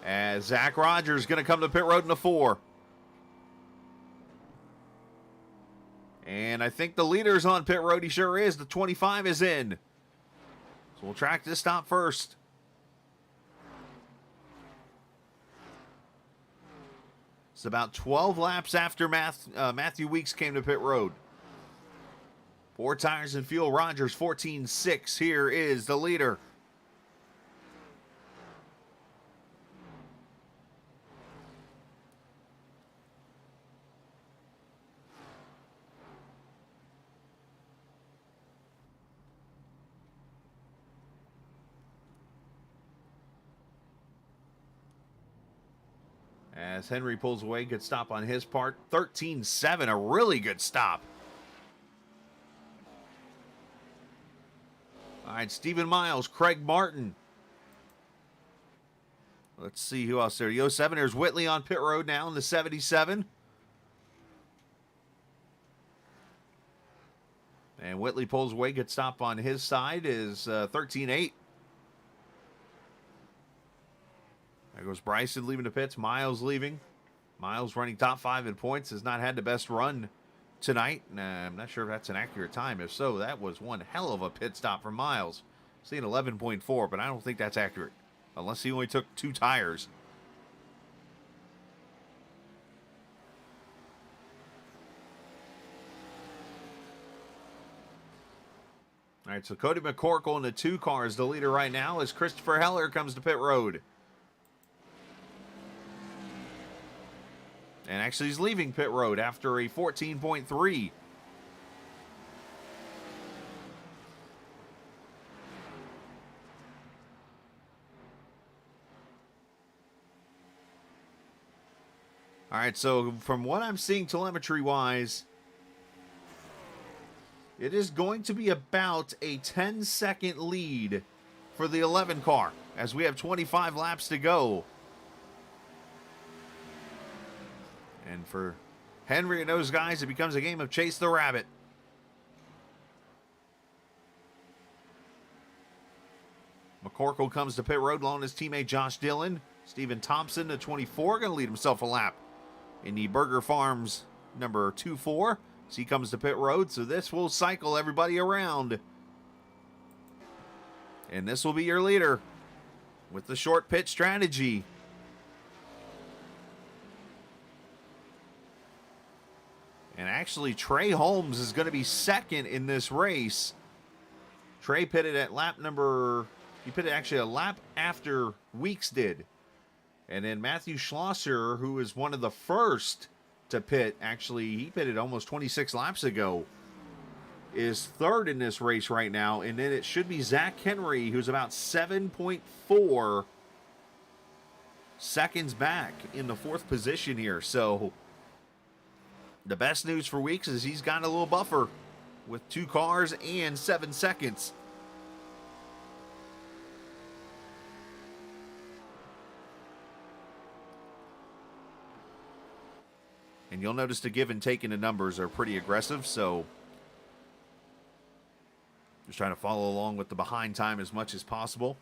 As Zach Rogers going to come to pit road in the 4. And I think the leader's on pit road. He sure is. The 25 is in. So we'll track this stop first. It's about 12 laps after Matthew Weeks came to pit road. 4 tires and fuel. Rogers 14.6. Here is the leader. As Henry pulls away, good stop on his part. 13-7, a really good stop. All right, Stephen Miles, Craig Martin. Let's see who else there. The 07, there's Whitley on pit road now in the 77. And Whitley pulls away, good stop on his side is 13-8. There goes Bryson leaving the pits. Miles leaving. Miles running top 5 in points. Has not had the best run tonight. I'm not sure if that's an accurate time. If so, that was one hell of a pit stop for Miles. Seeing 11.4, but I don't think that's accurate. Unless he only took 2 tires. All right, so Cody McCorkle in the 2 car is the leader right now as Christopher Heller comes to pit road. And actually he's leaving pit road after a 14.3. All right, so from what I'm seeing telemetry-wise, it is going to be about a 10-second lead for the 11 car as we have 25 laps to go. And for Henry and those guys, it becomes a game of chase the rabbit. McCorkle comes to pit road along his teammate Josh Dillon. Stephen Thompson, the 24, going to lead himself a lap in the Burger Farms number 24. So he comes to pit road, so this will cycle everybody around. And this will be your leader with the short pit strategy. And actually, Trey Holmes is going to be second in this race. Trey pitted at lap number... He pitted actually a lap after Weeks did. And then Matthew Schlosser, who is one of the first to pit, actually, he pitted almost 26 laps ago, is third in this race right now. And then it should be Zach Henry, who's about 7.4 seconds back in the 4th position here. So the best news for Weeks is he's got a little buffer with 2 cars and 7 seconds. And you'll notice the give and take in the numbers are pretty aggressive, so just trying to follow along with the behind time as much as possible.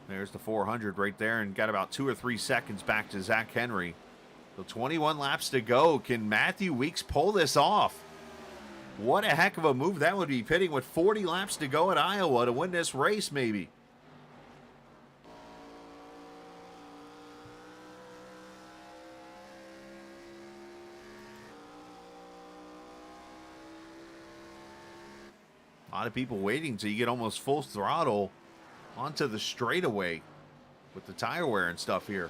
There's the 400 right there, and got about 2 or 3 seconds back to Zach Henry. So 21 laps to go. Can Matthew Weeks pull this off? What a heck of a move that would be, pitting with 40 laps to go at Iowa to win this race, maybe. A lot of people waiting till you get almost full throttle onto the straightaway with the tire wear and stuff here.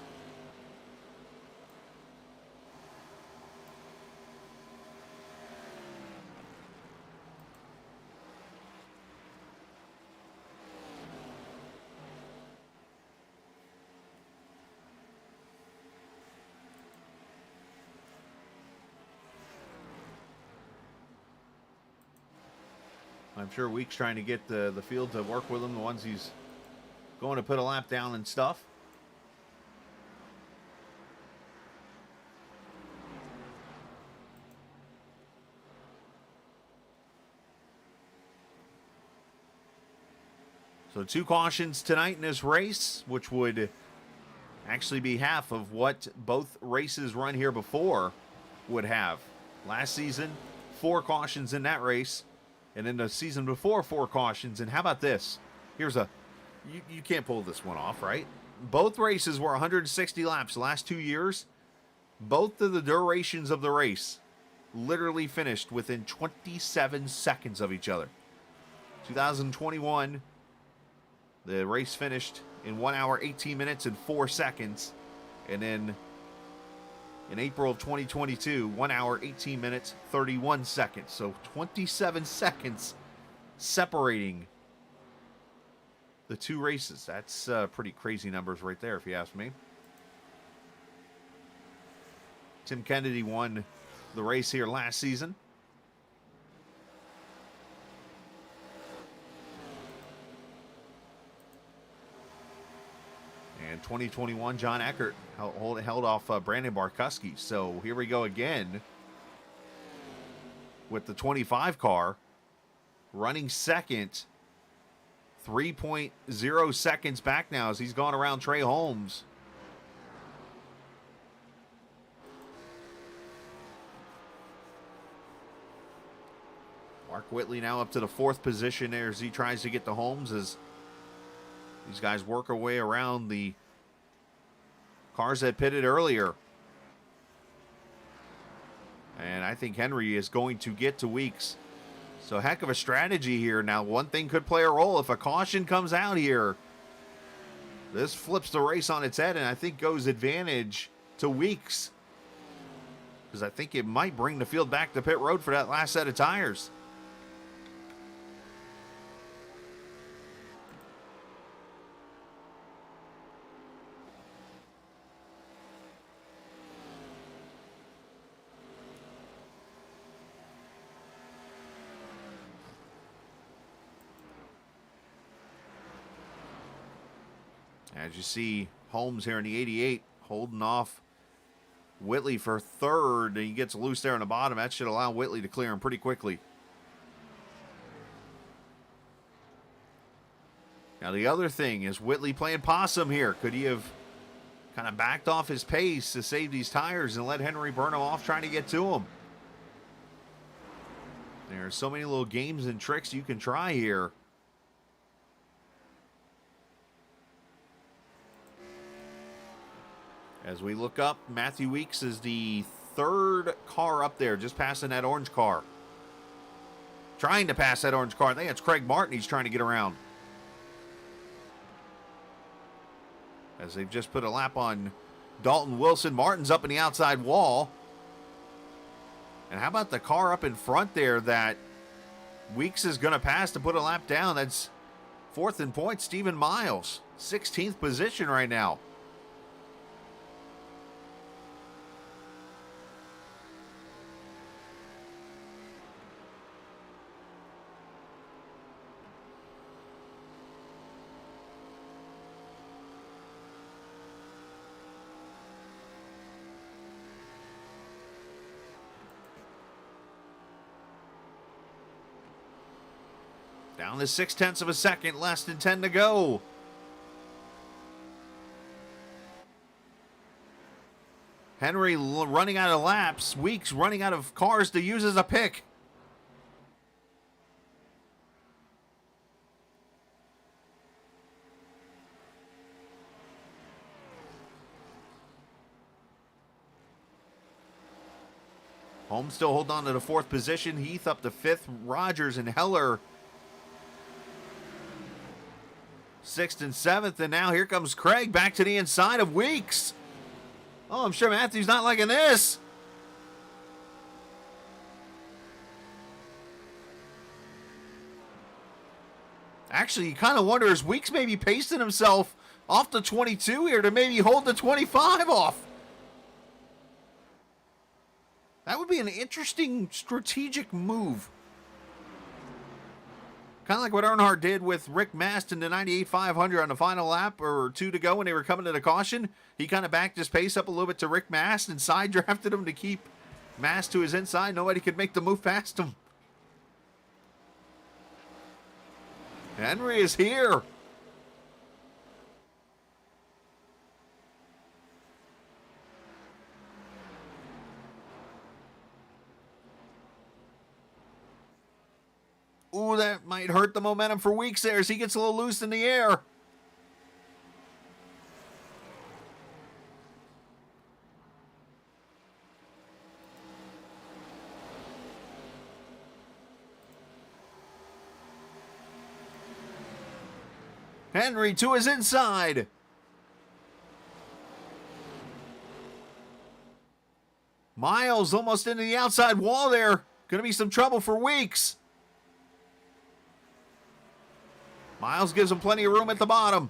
I'm sure Weeks trying to get the field to work with him, the ones he's going to put a lap down and stuff. So 2 cautions tonight in this race, which would actually be half of what both races run here before would have. Last season, 4 cautions in that race, and then the season before 4 cautions. And how about this? Here's a... You can't pull this one off, right? Both races were 160 laps the last 2 years. Both of the durations of the race literally finished within 27 seconds of each other. 2021 The race finished in 1 hour, 18 minutes, and 4 seconds. And then in April of 2022, 1 hour, 18 minutes, 31 seconds. So 27 seconds separating the two races. That's pretty crazy numbers right there, if you ask me. Tim Kennedy won the race here last season. And 2021, John Eckert held off Brandon Barkuski. So here we go again with the 25 car running second. 3.0 seconds back now as he's gone around Trey Holmes. Mark Whitley now up to the 4th position there as he tries to get to Holmes as these guys work their way around the cars that pitted earlier. And I think Henry is going to get to Weeks. So heck of a strategy here. Now, one thing could play a role. If a caution comes out here, this flips the race on its head and I think goes advantage to Weeks. Because I think it might bring the field back to pit road for that last set of tires. As you see, Holmes here in the 88 holding off Whitley for 3rd. And he gets loose there on the bottom. That should allow Whitley to clear him pretty quickly. Now the other thing is Whitley playing possum here. Could he have kind of backed off his pace to save these tires and let Henry burn him off trying to get to him? There are so many little games and tricks you can try here. As we look up, Matthew Weeks is the 3rd car up there, just passing that orange car. Trying to pass that orange car. I think it's Craig Martin he's trying to get around. As they've just put a lap on Dalton Wilson. Martin's up in the outside wall. And how about the car up in front there that Weeks is going to pass to put a lap down? That's 4th in points, Stephen Miles. 16th position right now. Down to 0.6 of a second, less than 10 to go. Henry running out of laps. Weeks running out of cars to use as a pick. Holmes still holding on to the 4th position. Heath up to 5th. Rogers and Heller 6th and 7th, and now here comes Craig back to the inside of Weeks. Oh, I'm sure Matthew's not liking this. Actually, you kind of wonder, is Weeks maybe pacing himself off the 22 here to maybe hold the 25 off? That would be an interesting strategic move. Kind of like what Earnhardt did with Rick Mast in the 98 500 on the final lap or 2 to go when they were coming to the caution. He kind of backed his pace up a little bit to Rick Mast and side drafted him to keep Mast to his inside. Nobody could make the move past him. Henry is here. Ooh, that might hurt the momentum for Weeks there as he gets a little loose in the air. Henry to his inside. Miles almost into the outside wall there. Going to be some trouble for Weeks. Miles gives him plenty of room at the bottom.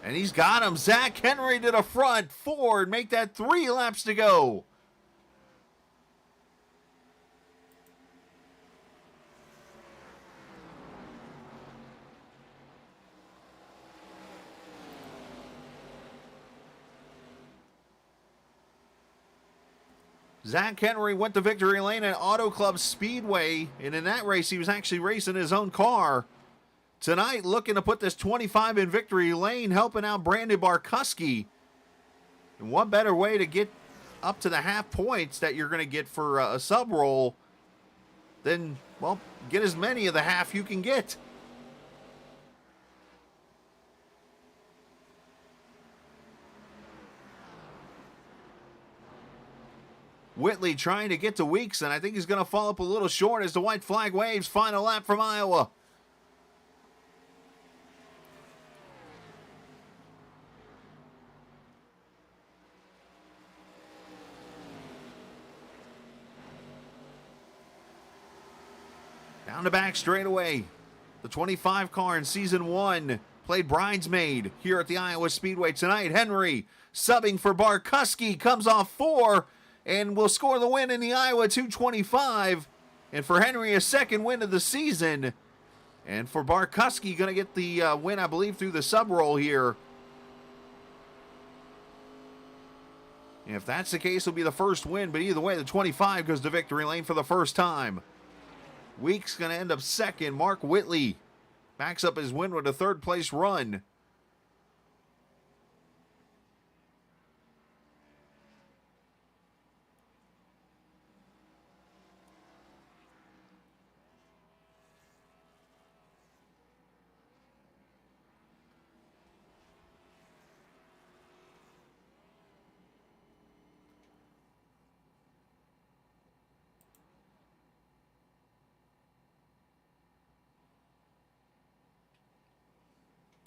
And he's got him. Zach Henry to the front. Forward. Make that 3 laps to go. Zach Henry went to victory lane at Auto Club Speedway, and in that race, he was actually racing his own car. Tonight, looking to put this 25 in victory lane, helping out Brandon Barkuski. And what better way to get up to the half points that you're going to get for a sub roll than, well, get as many of the half you can get. Whitley trying to get to Weeks, and I think he's going to fall up a little short as the white flag waves. Final lap from Iowa. Down the back straightaway. The 25 car in Season 1 played bridesmaid here at the Iowa Speedway tonight. Henry subbing for Barkuski, comes off 4 and will score the win in the Iowa 225. And for Henry, a second win of the season. And for Barkuski, going to get the win, I believe, through the sub roll here. And if that's the case, it'll be the first win. But either way, the 25 goes to victory lane for the first time. Weeks going to end up second. Mark Whitley backs up his win with a third place run.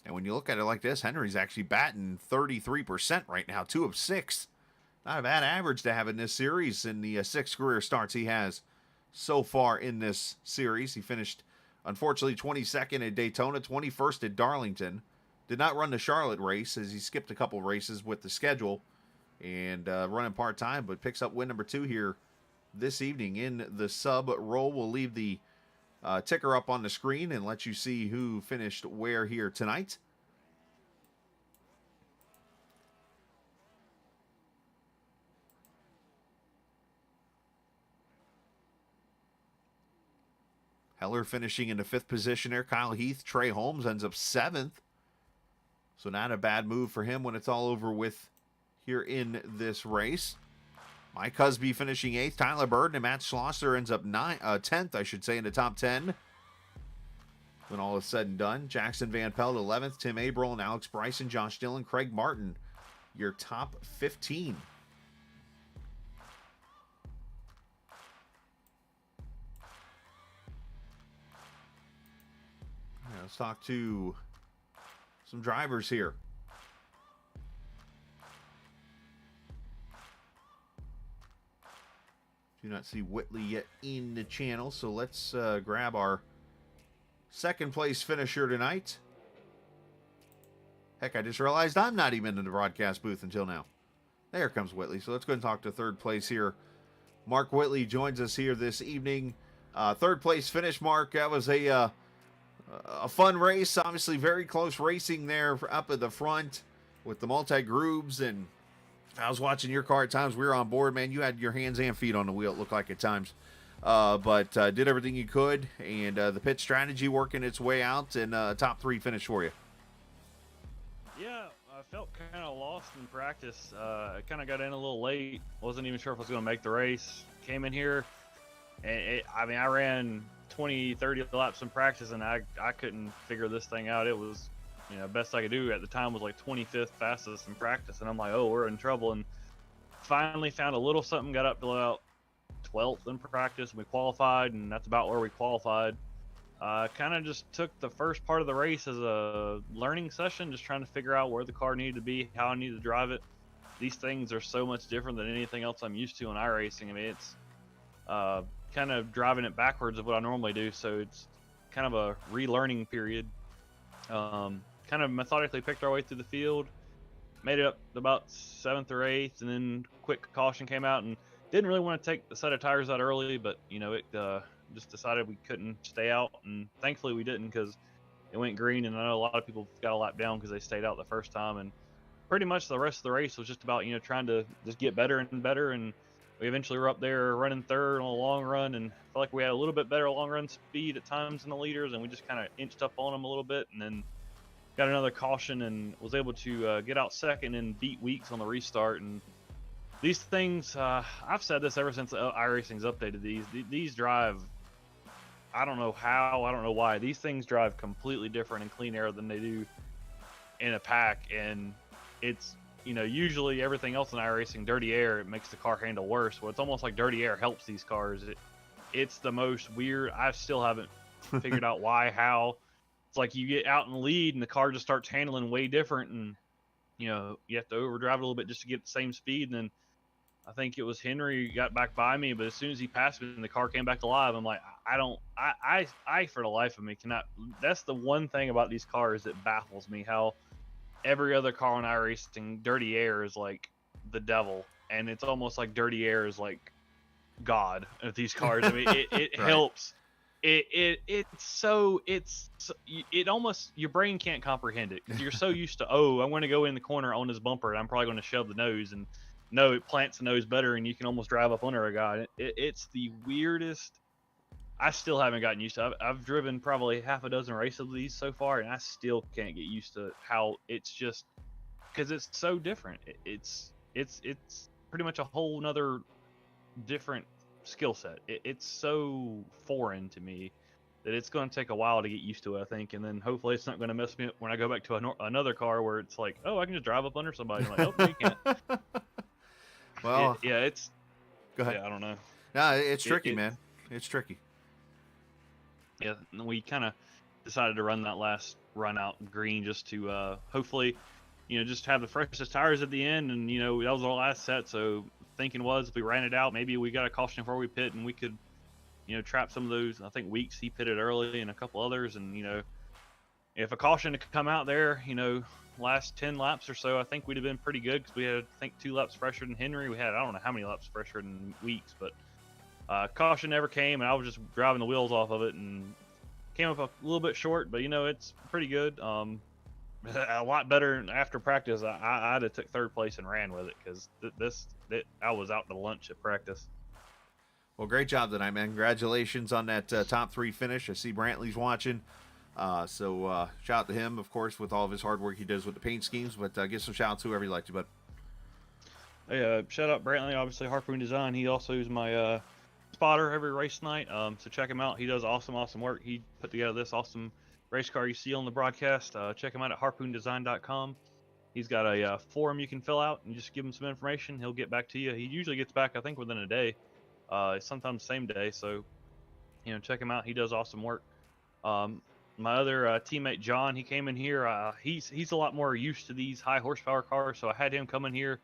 And when you look at it like this, Henry's actually batting 33% right now, 2 of 6. Not a bad average to have in this series in the 6 career starts he has so far in this series. He finished, unfortunately, 22nd at Daytona, 21st at Darlington. Did not run the Charlotte race as he skipped a couple races with the schedule and running part-time, but picks up win number 2 here this evening in the sub roll. We'll leave the ticker up on the screen and let you see who finished where here tonight. Heller finishing in the 5th position there. Kyle Heath, Trey Holmes ends up 7th. So not a bad move for him when it's all over with here in this race. Mike Husby finishing 8th. Tyler Burden and Matt Schlosser ends up 10th, I should say, in the top 10. When all is said and done. Jackson Van Pelt 11th. Tim Abril and Alex Bryson, Josh Dillon, Craig Martin, your top 15. All right, let's talk to some drivers here. Do not see Whitley yet in the channel, so let's grab our second place finisher tonight. Heck, I just realized I'm not even in the broadcast booth until now. There comes Whitley. So let's go and talk to third place here. Mark Whitley joins us here this evening. Third place finish, Mark. That was a fun race. Obviously, very close racing there up at the front with the multi-grooves. And I was watching your car at times. We were on board, man. You had your hands and feet on the wheel, it looked like at times. But did everything you could. And the pit strategy working its way out. And top 3 finish for you. Yeah, I felt kind of lost in practice. I kind of got in a little late. Wasn't even sure if I was going to make the race. Came in here, and I ran 20, 30 laps in practice, and I couldn't figure this thing out. It was best I could do at the time was like 25th fastest in practice, and I'm like, oh, we're in trouble. And finally found a little something, got up to about 12th in practice, and we qualified, and that's about where we qualified. Kind of just took the first part of the race as a learning session, just trying to figure out where the car needed to be, how I needed to drive it. These things are so much different than anything else I'm used to in iRacing. I mean, it's kind of driving it backwards of what I normally do, so it's kind of a relearning period. Kind of methodically picked our way through the field, made it up to about 7th or 8th, and then quick caution came out, and didn't really want to take the set of tires out early, but it just decided we couldn't stay out, and thankfully we didn't, because it went green, and I know a lot of people got a lap down because they stayed out the first time. And pretty much the rest of the race was just about trying to just get better and better, and we eventually were up there running third on a long run, and felt like we had a little bit better long run speed at times in the leaders, and we just kind of inched up on them a little bit, and then got another caution and was able to get out second and beat Weeks on the restart. And these things, I've said this ever since iRacing's updated these. These drive, I don't know how, I don't know why. These things drive completely different in clean air than they do in a pack. And it's, usually everything else in iRacing, dirty air, it makes the car handle worse. Well, it's almost like dirty air helps these cars. It's the most weird. I still haven't figured out why, how. It's like you get out in the lead and the car just starts handling way different, and you have to overdrive it a little bit just to get the same speed. And then I think it was Henry got back by me, but as soon as he passed me and the car came back alive, I'm like, I for the life of me cannot. That's the one thing about these cars that baffles me, how every other car in iRacing, dirty air is like the devil, and it's almost like dirty air is like God of these cars. I mean, it Right. helps. It almost, your brain can't comprehend it, because you're so used to, I'm going to go in the corner on his bumper and I'm probably going to shove the nose, and no, it plants the nose better and you can almost drive up under a guy. It's the weirdest. I still haven't gotten used to it. I've driven probably half a dozen races of these so far, and I still can't get used to how it's just, because it's so different. It's pretty much a whole nother different skill set. It's so foreign to me that it's going to take a while to get used to it, I think, and then hopefully it's not going to mess me up when I go back to another car where it's like, I can just drive up under somebody. I'm like, oh, no, you can't. Well, it's go ahead. Yeah, I don't know. No, it's tricky, man. It's tricky. Yeah, we kind of decided to run that last run out green just to hopefully, just have the freshest tires at the end, and that was our last set. So thinking was, if we ran it out, maybe we got a caution before we pit, and we could, trap some of those. I think Weeks, he pitted early, and a couple others, and if a caution had come out there, last 10 laps or so, I think we'd have been pretty good, because we had, I think, 2 laps fresher than Henry. We had, I don't know how many laps fresher than Weeks, but caution never came, and I was just driving the wheels off of it and came up a little bit short, but it's pretty good. A lot better after practice. I'd have took 3rd place and ran with it, because I was out to lunch at practice. Well, great job tonight, man. Congratulations on that top 3 finish. I see Brantley's watching. So shout out to him, of course, with all of his hard work he does with the paint schemes, but give some shout outs to whoever you like to, bud. Hey, shout out Brantley, obviously Harpoon Design. He also is my spotter every race night. So check him out. He does awesome work. He put together this awesome race car you see on the broadcast. Check him out at harpoondesign.com. He's got a forum you can fill out, and just give him some information. He'll get back to you. He usually gets back, I think, within a day, sometimes same day. So, check him out. He does awesome work. My other teammate John, he came in here. He's a lot more used to these high horsepower cars, so I had him come in here.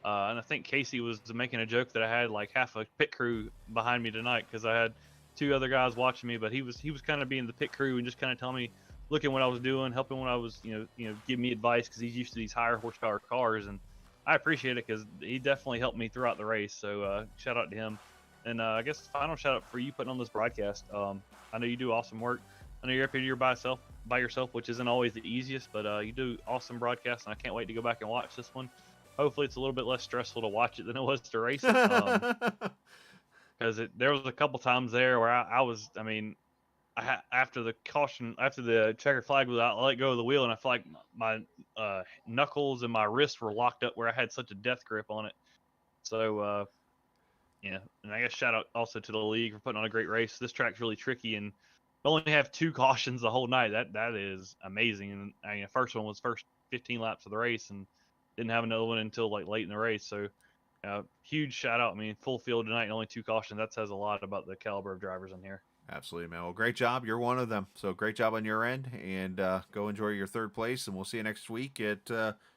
And I think Casey was making a joke that I had like half a pit crew behind me tonight, because I had 2 other guys watching me, but he was kind of being the pit crew and just kind of telling me, looking what I was doing, helping when I was, giving me advice, because he's used to these higher horsepower cars, and I appreciate it, because he definitely helped me throughout the race. So shout out to him. And I guess the final shout out for you putting on this broadcast. I know you do awesome work. I know you're up here by yourself, which isn't always the easiest, but you do awesome broadcasts, and I can't wait to go back and watch this one. Hopefully it's a little bit less stressful to watch it than it was to race it. Because there was a couple times there where after the caution, after the checkered flag was out, I let go of the wheel, and I feel like my knuckles and my wrists were locked up where I had such a death grip on it. So, and I guess shout out also to the league for putting on a great race. This track's really tricky, and only have 2 cautions the whole night. That is amazing. And I mean, the first one was first 15 laps of the race, and didn't have another one until like late in the race. So huge shout out. I mean, full field tonight, and only 2 cautions. That says a lot about the caliber of drivers in here. Absolutely, man. Well, great job. You're one of them. So great job on your end, and go enjoy your 3rd place, and we'll see you next week at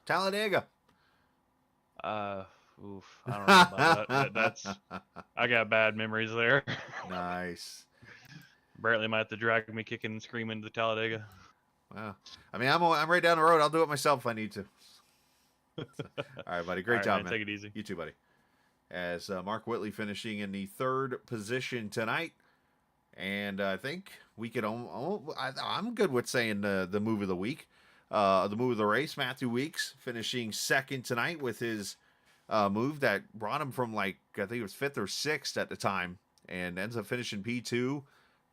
Talladega. Oof, I don't know about that. That's I got bad memories there. Nice. Brantley might have to drag me kicking and screaming to Talladega. Well, I mean, I'm right down the road. I'll do it myself if I need to. All right, buddy. Great job, man. Take it easy. You too, buddy. As Mark Whitley finishing in the 3rd position tonight. And I think we could. I'm good with saying the move of the week, the move of the race. Matthew Weeks finishing 2nd tonight with his move that brought him from I think it was 5th or 6th at the time, and ends up finishing P2,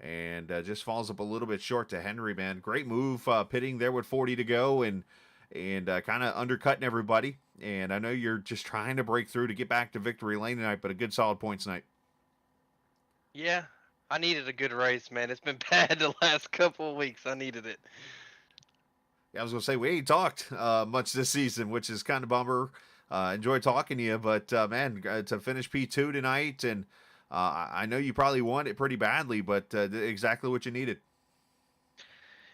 and just falls up a little bit short to Henry. Man, great move, pitting there with 40 to go, and kind of undercutting everybody. And I know you're just trying to break through to get back to victory lane tonight, but a good solid points night. Yeah. I needed a good race, man. It's been bad the last couple of weeks. I needed it. Yeah, I was going to say, we ain't talked much this season, which is kind of bummer. Enjoy talking to you, but man, to finish P2 tonight, and I know you probably want it pretty badly, but exactly what you needed.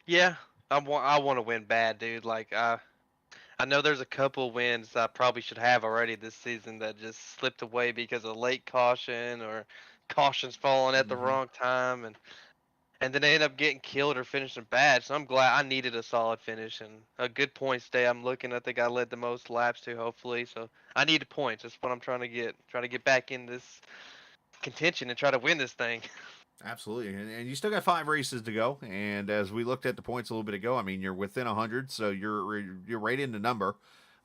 Yeah, I want to win bad, dude. I know there's a couple wins I probably should have already this season that just slipped away because of late caution or cautions falling at the wrong time, and then they end up getting killed or finishing bad. So I'm glad I needed a solid finish and a good points day. I'm looking. I think I led the most laps too, hopefully. So I needed points. That's what I'm trying to get. Trying to get back in this contention and try to win this thing. Absolutely, and you still got 5 races to go. And as we looked at the points a little bit ago, I mean, you're within 100, so you're right in the number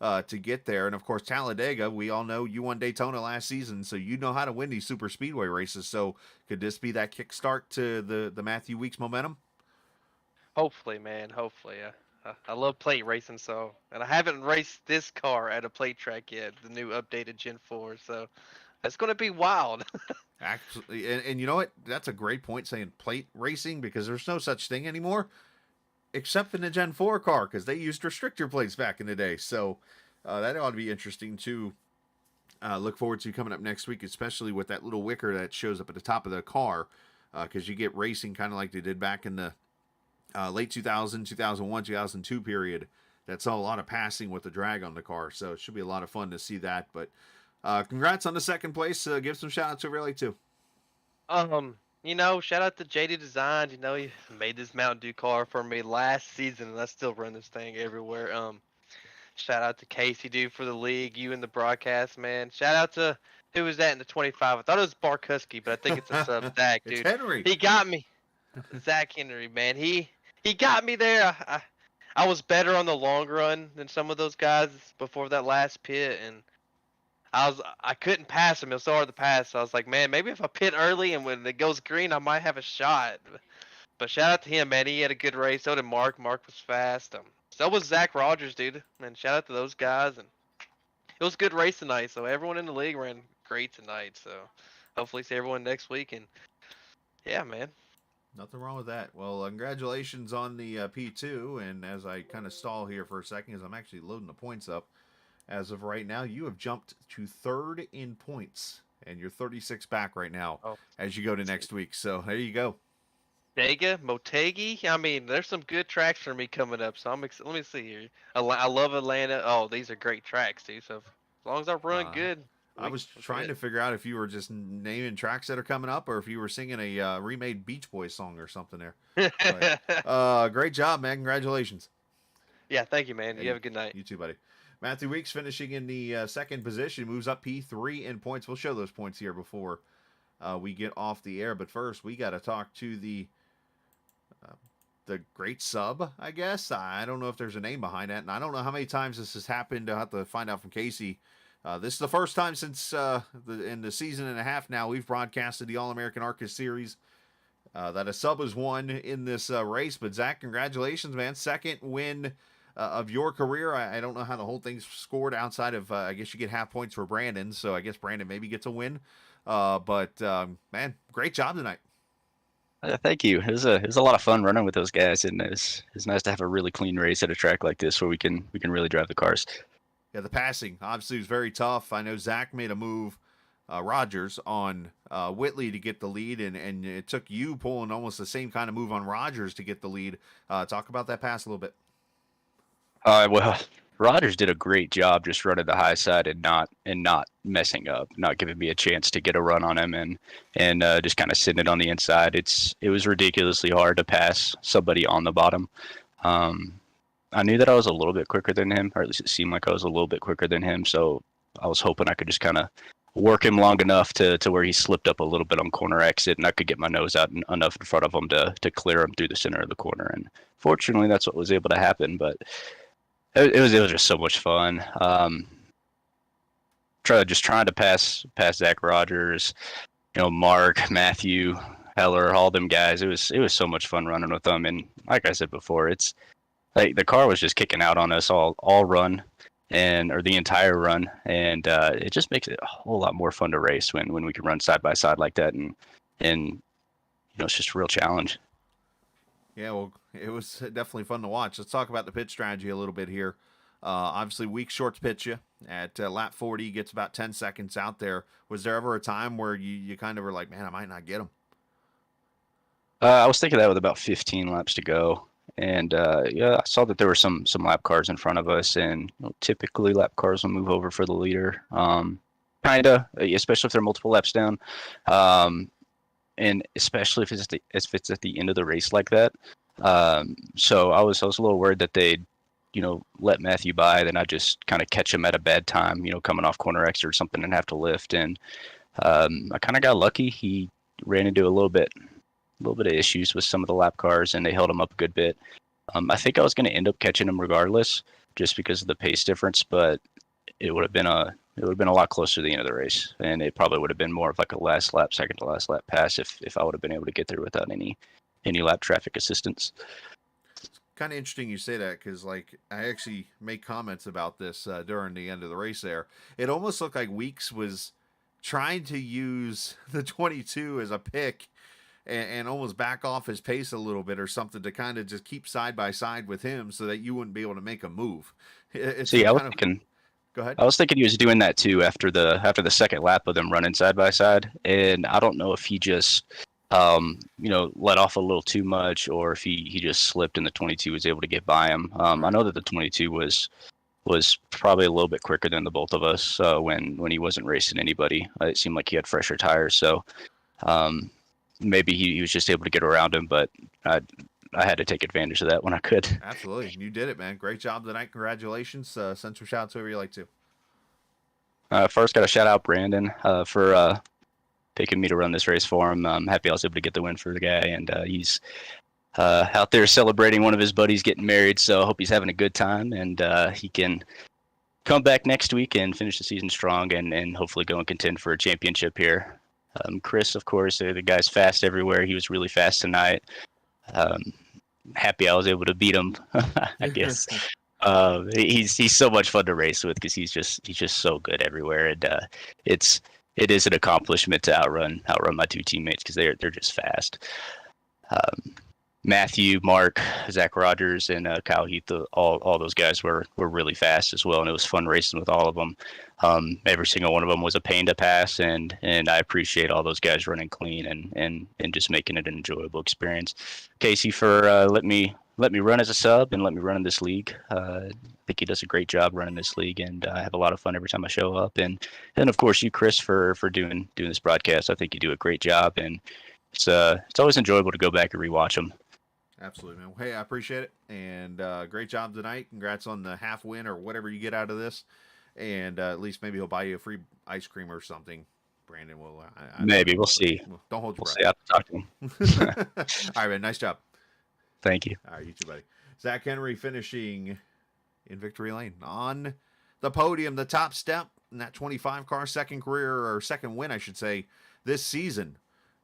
to get there. And of course, Talladega, we all know you won Daytona last season, so you know how to win these super speedway races. So could this be that kickstart to the Matthew Weeks momentum? Hopefully, man. Hopefully. I love plate racing, and I haven't raced this car at a plate track yet, the new updated Gen 4, so that's going to be wild. Actually, and you know what? That's a great point, saying plate racing, because there's no such thing anymore, except in the Gen 4 car, because they used restrictor plates back in the day. So that ought to be interesting to look forward to coming up next week, especially with that little wicker that shows up at the top of the car, because you get racing kind of like they did back in the late 2000, 2001, 2002 period. That saw a lot of passing with the drag on the car. So it should be a lot of fun to see that. But congrats on the 2nd place. Give some shout outs to Relay too. Shout out to JD Designs. He made this Mountain Dew car for me last season, and I still run this thing everywhere. Shout out to Casey, dude, for the league. You and the broadcast, man. Shout out to who was that in the 25? I thought it was Barkuski, but I think it's a sub. Zach, dude. It's Henry. He got me. Zach Henry, man. He got me there. I was better on the long run than some of those guys before that last pit, and I couldn't pass him. It was so hard to pass. So I was like, man, maybe if I pit early and when it goes green, I might have a shot. But shout out to him, man. He had a good race. So did Mark. Mark was fast. So was Zach Rogers, dude. Man, shout out to those guys. And it was a good race tonight. So everyone in the league ran great tonight. So hopefully see everyone next week. And yeah, man. Nothing wrong with that. Well, congratulations on the P2. And as I kind of stall here for a second, as I'm actually loading the points up, as of right now, you have jumped to 3rd in points, and you're 36 back right now as you go to next week. So there you go. Motegi. I mean, there's some good tracks for me coming up. So let me see here. I love Atlanta. Oh, these are great tracks, too. So as long as I run good. I was trying to figure out if you were just naming tracks that are coming up, or if you were singing a remade Beach Boys song or something there. But, great job, man. Congratulations. Yeah, thank you, man. You have a good night. You too, buddy. Matthew Weeks finishing in the 2nd position, moves up P3 in points. We'll show those points here before we get off the air. But first, we got to talk to the great sub, I guess. I don't know if there's a name behind that, and I don't know how many times this has happened. I'll have to find out from Casey. This is the first time since in the season and a half now we've broadcasted the All American ARCA Series that a sub has won in this race. But Zach, congratulations, man! 2nd win of your career. I don't know how the whole thing's scored outside of I guess you get half points for Brandon, so I guess Brandon maybe gets a win. But man, great job tonight. Thank you. It was a lot of fun running with those guys, and it's nice to have a really clean race at a track like this where we can really drive the cars. Yeah, the passing obviously was very tough. I know Zach made a move, Rogers, on Whitley to get the lead, and it took you pulling almost the same kind of move on Rogers to get the lead. Talk about that pass a little bit. Well, Rogers did a great job just running the high side and not messing up, not giving me a chance to get a run on him, and just kind of sitting it on the inside. It was ridiculously hard to pass somebody on the bottom. Um, I knew that I was a little bit quicker than him, or at least it seemed like I was a little bit quicker than him. So I was hoping I could just kind of work him long enough to where he slipped up a little bit on corner exit, and I could get my nose out enough in front of him to clear him through the center of the corner. And fortunately, that's what was able to happen. But it was just so much fun. Trying to pass Zach Rogers, Mark, Matthew, Heller, all them guys. It was so much fun running with them. And like I said before, it's like the car was just kicking out on us all run or the entire run, and it just makes it a whole lot more fun to race when we can run side by side like that, and it's just a real challenge. Yeah, well, it was definitely fun to watch. Let's talk about the pit strategy a little bit here. Obviously, weak shorts pit you at lap 40, gets about 10 seconds out there. Was there ever a time where you kind of were like, man, I might not get him? I was thinking that with about 15 laps to go, and yeah, I saw that there were some lap cars in front of us, and typically lap cars will move over for the leader, kinda, especially if they're multiple laps down. And especially if it's at the end of the race like that. So I was a little worried that they'd, let Matthew by, then I'd just kind of catch him at a bad time, coming off corner exit or something and have to lift. And I kind of got lucky. He ran into a little bit of issues with some of the lap cars, and they held him up a good bit. I think I was going to end up catching him regardless, just because of the pace difference, but it would have been a lot closer to the end of the race, and it probably would have been more of like a second to last lap pass if I would have been able to get there without any lap traffic assistance. It's kind of interesting you say that, because like I actually made comments about this during the end of the race there. It almost looked like Weeks was trying to use the 22 as a pick and almost back off his pace a little bit or something to kind of just keep side by side with him so that you wouldn't be able to make a move. See, I was thinking. Go ahead. I was thinking he was doing that too after the second lap of them running side by side, and I don't know if he just let off a little too much, or if he just slipped and the 22 was able to get by him. I know that the 22 was probably a little bit quicker than the both of us when he wasn't racing anybody. It seemed like he had fresher tires, so maybe he was just able to get around him, but I had to take advantage of that when I could. Absolutely. You did it, man. Great job tonight. Congratulations. Send some shouts whoever you like to. First, got to shout out Brandon for picking me to run this race for him. I'm happy I was able to get the win for the guy, and he's out there celebrating one of his buddies getting married, so I hope he's having a good time, and he can come back next week and finish the season strong and hopefully go and contend for a championship here. Chris, of course, the guy's fast everywhere. He was really fast tonight. Happy I was able to beat him, I guess. He's so much fun to race with because he's just so good everywhere, and it is an accomplishment to outrun my two teammates because they're just fast. Matthew, Mark, Zach Rogers, and Kyle Heath, all those guys were really fast as well, and it was fun racing with all of them. Every single one of them was a pain to pass, and I appreciate all those guys running clean and just making it an enjoyable experience. Casey for let me run as a sub and let me run in this league. I think he does a great job running this league, and I have a lot of fun every time I show up. And of course you, Chris, for doing this broadcast. I think you do a great job, and it's always enjoyable to go back and rewatch them. Absolutely, man. Hey, I appreciate it, and great job tonight. Congrats on the half win or whatever you get out of this, and at least maybe he'll buy you a free ice cream or something. Brandon will. Maybe we'll see. Don't hold your We'll breath. see. I have to talk to him. All right, man. Nice job. Thank you. All right, you too, buddy. Zach Henry finishing in victory lane on the podium, the top step in that 25 car, second win, I should say, this season.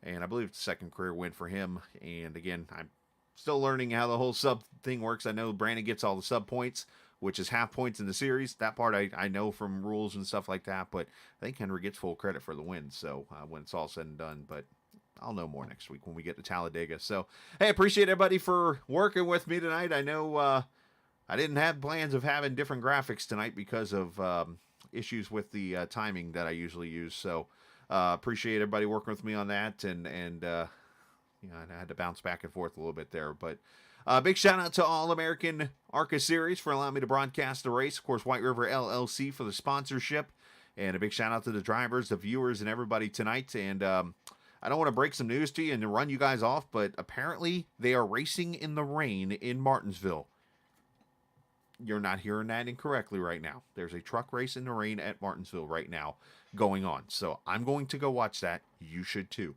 And I believe it's the second career win for him. And again, I'm still learning how the whole sub thing works. I know Brandon gets all the sub points, which is half points in the series. That part I know from rules and stuff like that. But I think Henry gets full credit for the win. So when it's all said and done, but I'll know more next week when we get to Talladega. So, hey, appreciate everybody for working with me tonight. I know I didn't have plans of having different graphics tonight because of issues with the timing that I usually use. So, appreciate everybody working with me on that, and you know, I had to bounce back and forth a little bit there. But big shout out to All American ARCA Series for allowing me to broadcast the race. Of course, White River LLC for the sponsorship. And a big shout out to the drivers, the viewers, and everybody tonight. And I don't want to break some news to you and to run you guys off, but apparently they are racing in the rain in Martinsville. You're not hearing that incorrectly right now. There's a truck race in the rain at Martinsville right now going on. So I'm going to go watch that. You should too.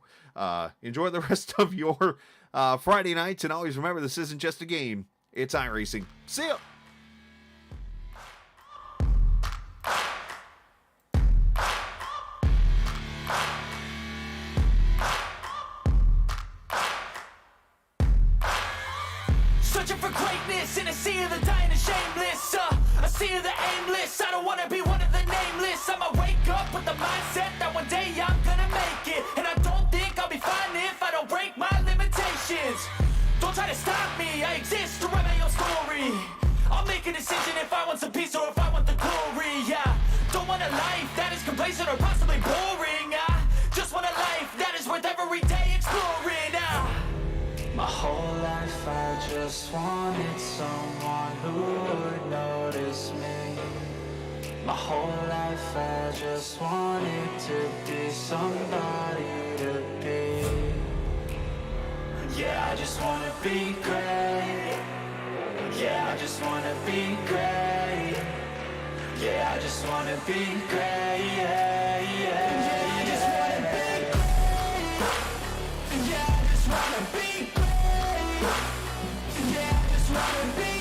Enjoy the rest of your Friday nights. And always remember, this isn't just a game. It's iRacing. See ya! Searching for greatness in a sea of the dying and shameless. A sea of the aimless. I don't wanna be one of the nameless. I'ma wake up with the mindset that one day I'm gonna make it. And I don't think I'll be fine if I don't break my limitations. Don't try to stop me, I exist to write my own story. I'll make a decision if I want some peace or if I want the glory. Yeah, don't want a life that is complacent or possibly boring. I just want a life that is worth every day exploring. My whole life I just wanted someone who would notice me. My whole life I just wanted to be somebody to be. Yeah, I just wanna be great. Yeah, I just wanna be great. Yeah, I just wanna be great. Yeah, yeah, yeah, I just wanna be great. Yeah, I just wanna be great. Yeah, I just wanna be